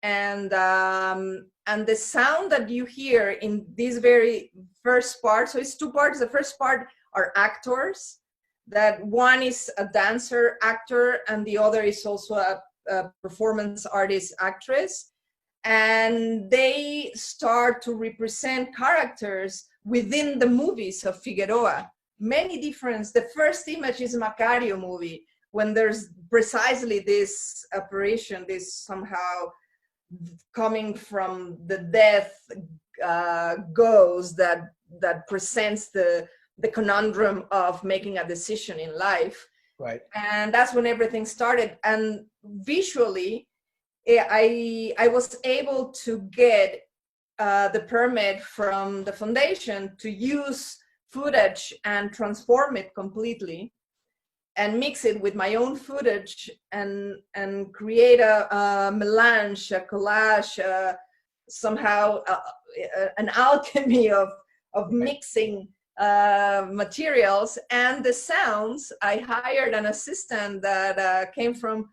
and the sound that you hear in this very first part. So it's 2 parts. The first part are actors. That one is a dancer actor, and the other is also a performance artist actress. And they start to represent characters within the movies of Figueroa. Many different. The first image is Macario movie, when there's precisely this apparition, this somehow coming from the death ghost that presents the conundrum of making a decision in life. Right. And that's when everything started. And visually, I was able to get the permit from the foundation to use footage and transform it completely and mix it with my own footage and create a melange, a collage, somehow an alchemy of mixing materials and the sounds. I hired an assistant that came from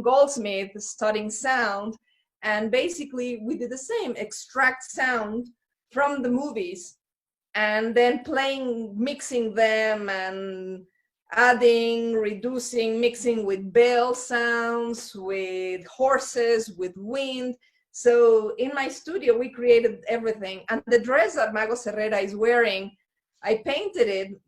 Goldsmith studying sound, and basically we did the same, extract sound from the movies and then mixing them and adding, reducing, mixing with bell sounds, with horses, with wind. So in my studio, we created everything. And the dress that Magos Herrera is wearing, I painted it.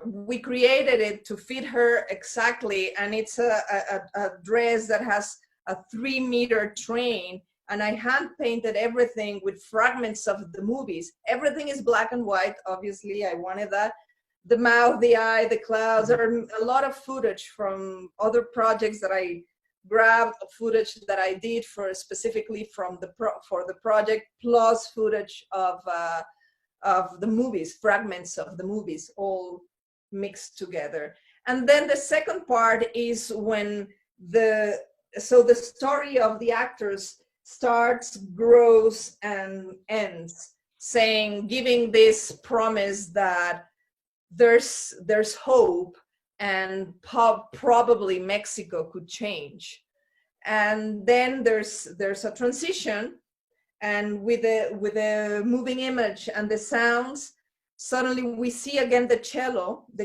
We created it to fit her exactly. And it's a dress that has a 3-meter train. And I hand painted everything with fragments of the movies. Everything is black and white, obviously, I wanted that. The mouth, the eye, the clouds, there are a lot of footage from other projects that I grabbed, footage that I did specifically for the project, plus footage of the movies, fragments of the movies, all mixed together. And then the second part is when the story of the actors starts, grows, and ends, giving this promise that there's hope and probably Mexico could change. And then there's a transition, and with the moving image and the sounds, suddenly we see again the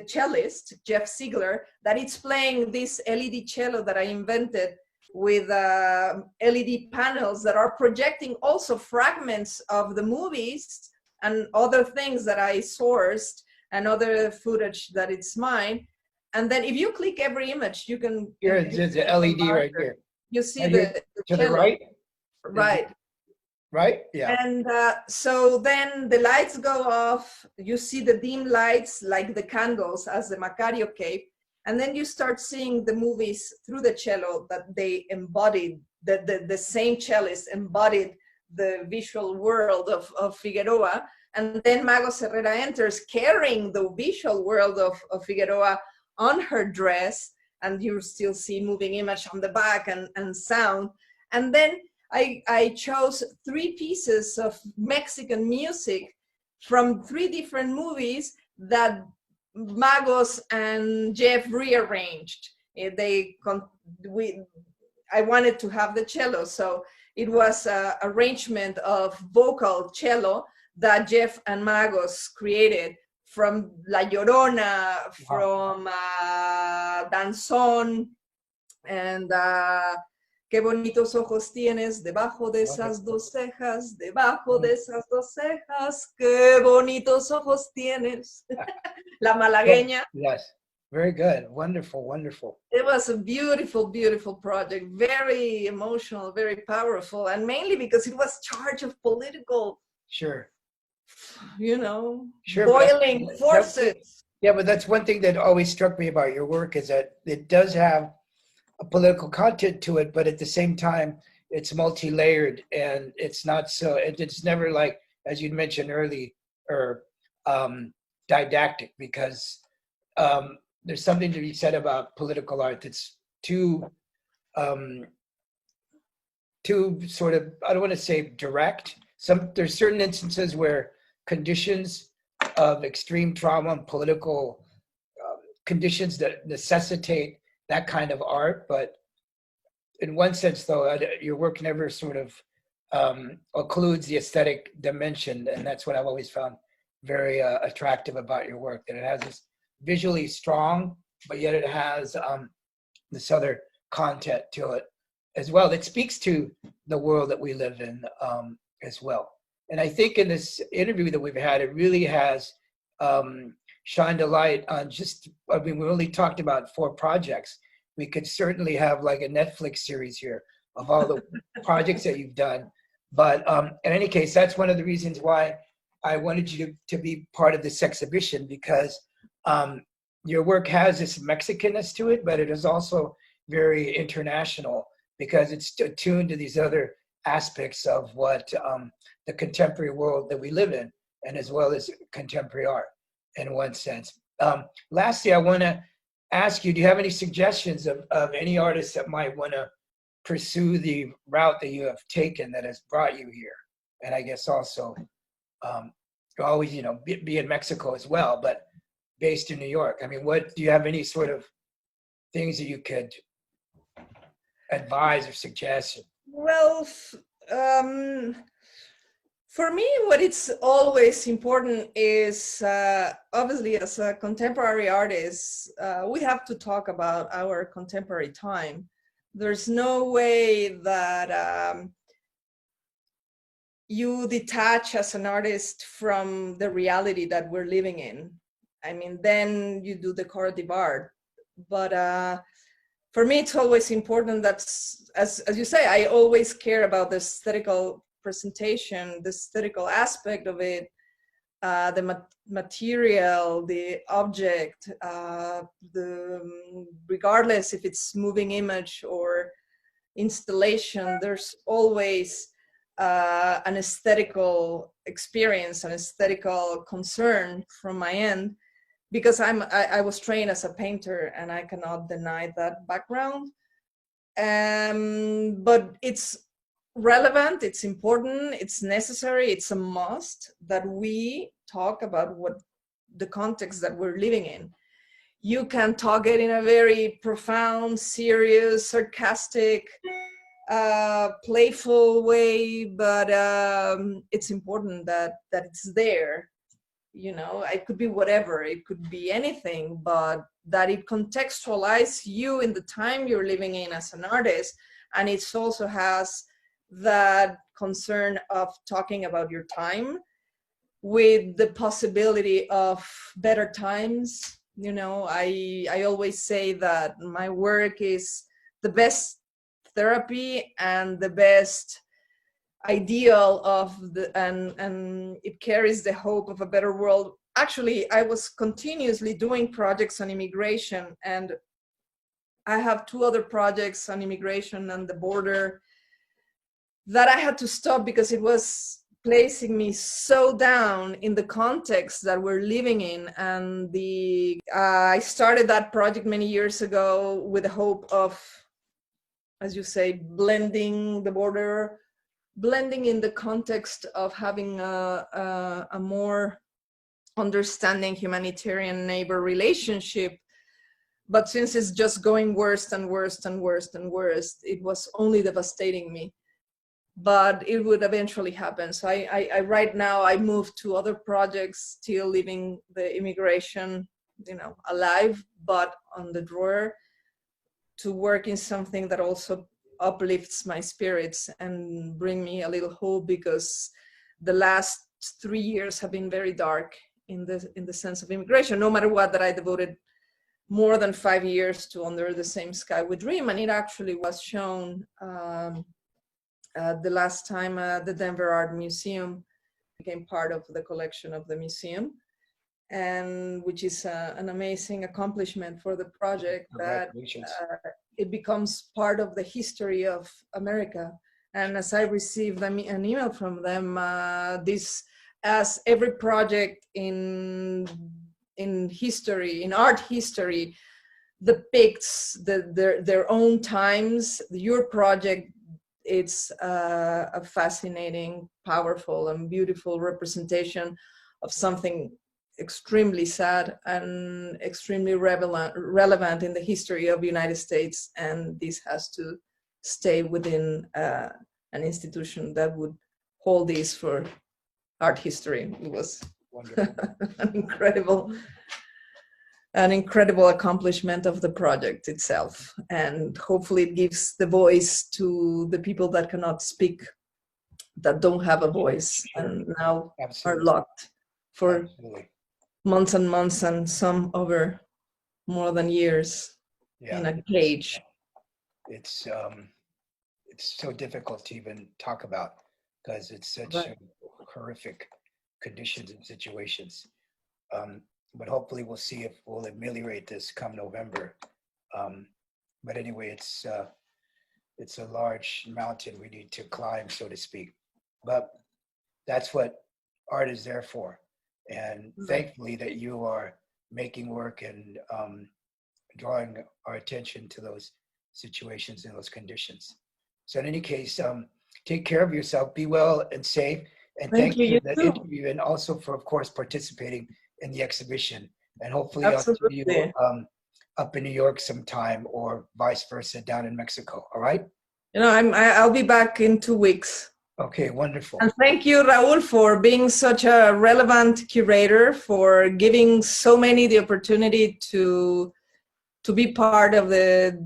cellist, Jeff Ziegler, that it's playing this LED cello that I invented with LED panels that are projecting also fragments of the movies and other things that I sourced and other footage that it's mine. And then if you click every image, you can. Here, there's the LED right here. You see Right here, the to the cello. right? Right. Right? Yeah. And so then the lights go off. You see the dim lights like the candles as the Macario Cape. And then you start seeing the movies through the cello that they embodied, the same cellist embodied the visual world of Figueroa. And then Magos Herrera enters carrying the visual world of Figueroa on her dress. And you still see moving image on the back and sound. And then I chose 3 pieces of Mexican music from 3 different movies that Magos and Jeff rearranged. I wanted to have the cello, so it was an arrangement of vocal cello that Jeff and Magos created from La Llorona, from Danzón, and qué bonitos ojos tienes debajo de esas 2 cejas, debajo de esas 2 cejas, qué bonitos ojos tienes. La Malagueña. Yes, very good. Wonderful, wonderful. It was a beautiful, beautiful project, very emotional, very powerful, and mainly because it was charged of political, sure, boiling forces. Yeah, but that's one thing that always struck me about your work is that it does have a political content to it, but at the same time, it's multi-layered and it's not so, it's never like, as you mentioned earlier, didactic, because there's something to be said about political art that's too sort of, I don't want to say direct. There's certain instances where conditions of extreme trauma and political conditions that necessitate that kind of art, but in one sense, though, your work never sort of occludes the aesthetic dimension, and that's what I've always found very attractive about your work, that it has this visually strong, but yet it has this other content to it as well that speaks to the world that we live in as well. And I think in this interview that we've had, it really has shined a light on we only talked about 4 projects. We could certainly have like a Netflix series here of all the projects that you've done. But in any case, that's one of the reasons why I wanted you to be part of this exhibition, because your work has this Mexicanness to it, but it is also very international because it's attuned to these other aspects of what the contemporary world that we live in, and as well as contemporary art in one sense. Lastly, I want to ask you, do you have any suggestions of any artists that might want to pursue the route that you have taken that has brought you here? And I guess also always, be in Mexico as well, but based in New York. I mean, do you have any sort of things that you could advise or suggest? Well, for me, what it's always important is, obviously, as a contemporary artist, we have to talk about our contemporary time. There's no way that you detach as an artist from the reality that we're living in. I mean, then you do the corps d'art. But for me, it's always important that, as you say, I always care about the aesthetical presentation, the aesthetical aspect of it, the material, the object, regardless if it's moving image or installation, there's always an aesthetical experience, an aesthetical concern from my end, because I was trained as a painter and I cannot deny that background. But it's relevant, it's important, it's necessary, it's a must that we talk about what the context that we're living in. You can talk it in a very profound, serious, sarcastic, playful way, but it's important that it's there. It could be whatever, it could be anything, but that it contextualizes you in the time you're living in as an artist, And it also has that concern of talking about your time with the possibility of better times. You know, I always say that my work is the best therapy and the best ideal of the, and it carries the hope of a better world. Actually, I was continuously doing projects on immigration, and I have 2 other projects on immigration and the border that I had to stop because it was placing me so down in the context that we're living in. And I started that project many years ago with the hope of, as you say, blending the border, blending in the context of having a more understanding humanitarian neighbor relationship. But since it's just going worse and worse and worse and worse, it was only devastating me. But it would eventually happen. So I right now, I moved to other projects, still leaving the immigration, you know, alive, but on the drawer, to work in something that also uplifts my spirits and bring me a little hope, because the last 3 years have been very dark in the sense of immigration. No matter what, that I devoted more than 5 years to Under the Same Sky We Dream, and it actually was shown the last time the Denver Art Museum became part of the collection of the museum, and which is an amazing accomplishment for the project, that it becomes part of the history of America. And as I received an email from them, this, as every project in history, in art history, depicts their own times. Your project, it's a fascinating, powerful, and beautiful representation of something extremely sad and extremely relevant in the history of the United States. And this has to stay within an institution that would hold this for art history. It was wonderful. an incredible accomplishment of the project itself. And hopefully it gives the voice to the people that cannot speak, that don't have a voice, and now are locked for months and months, and some over more than years in a cage. It's so difficult to even talk about, because it's such horrific conditions and situations. But hopefully we'll see if we'll ameliorate this come November. But anyway, it's a large mountain we need to climb, so to speak. But that's what art is there for. And thankfully that you are making work and drawing our attention to those situations and those conditions. So in any case, take care of yourself, be well and safe. And thank you for the interview, and also for, of course, participating in the exhibition. And hopefully I'll see you up in New York sometime, or vice versa down in Mexico. All right? You know, I'll be back in 2 weeks. Okay, wonderful. And thank you, Raul, for being such a relevant curator, for giving so many the opportunity to be part of the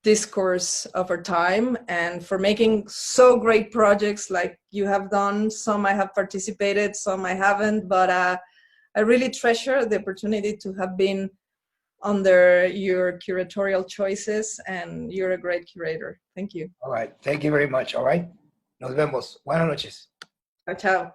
discourse of our time, and for making so great projects like you have done. Some I have participated, some I haven't, but I really treasure the opportunity to have been under your curatorial choices, and you're a great curator. Thank you. All right. Thank you very much. All right. Nos vemos. Buenas noches. Chao.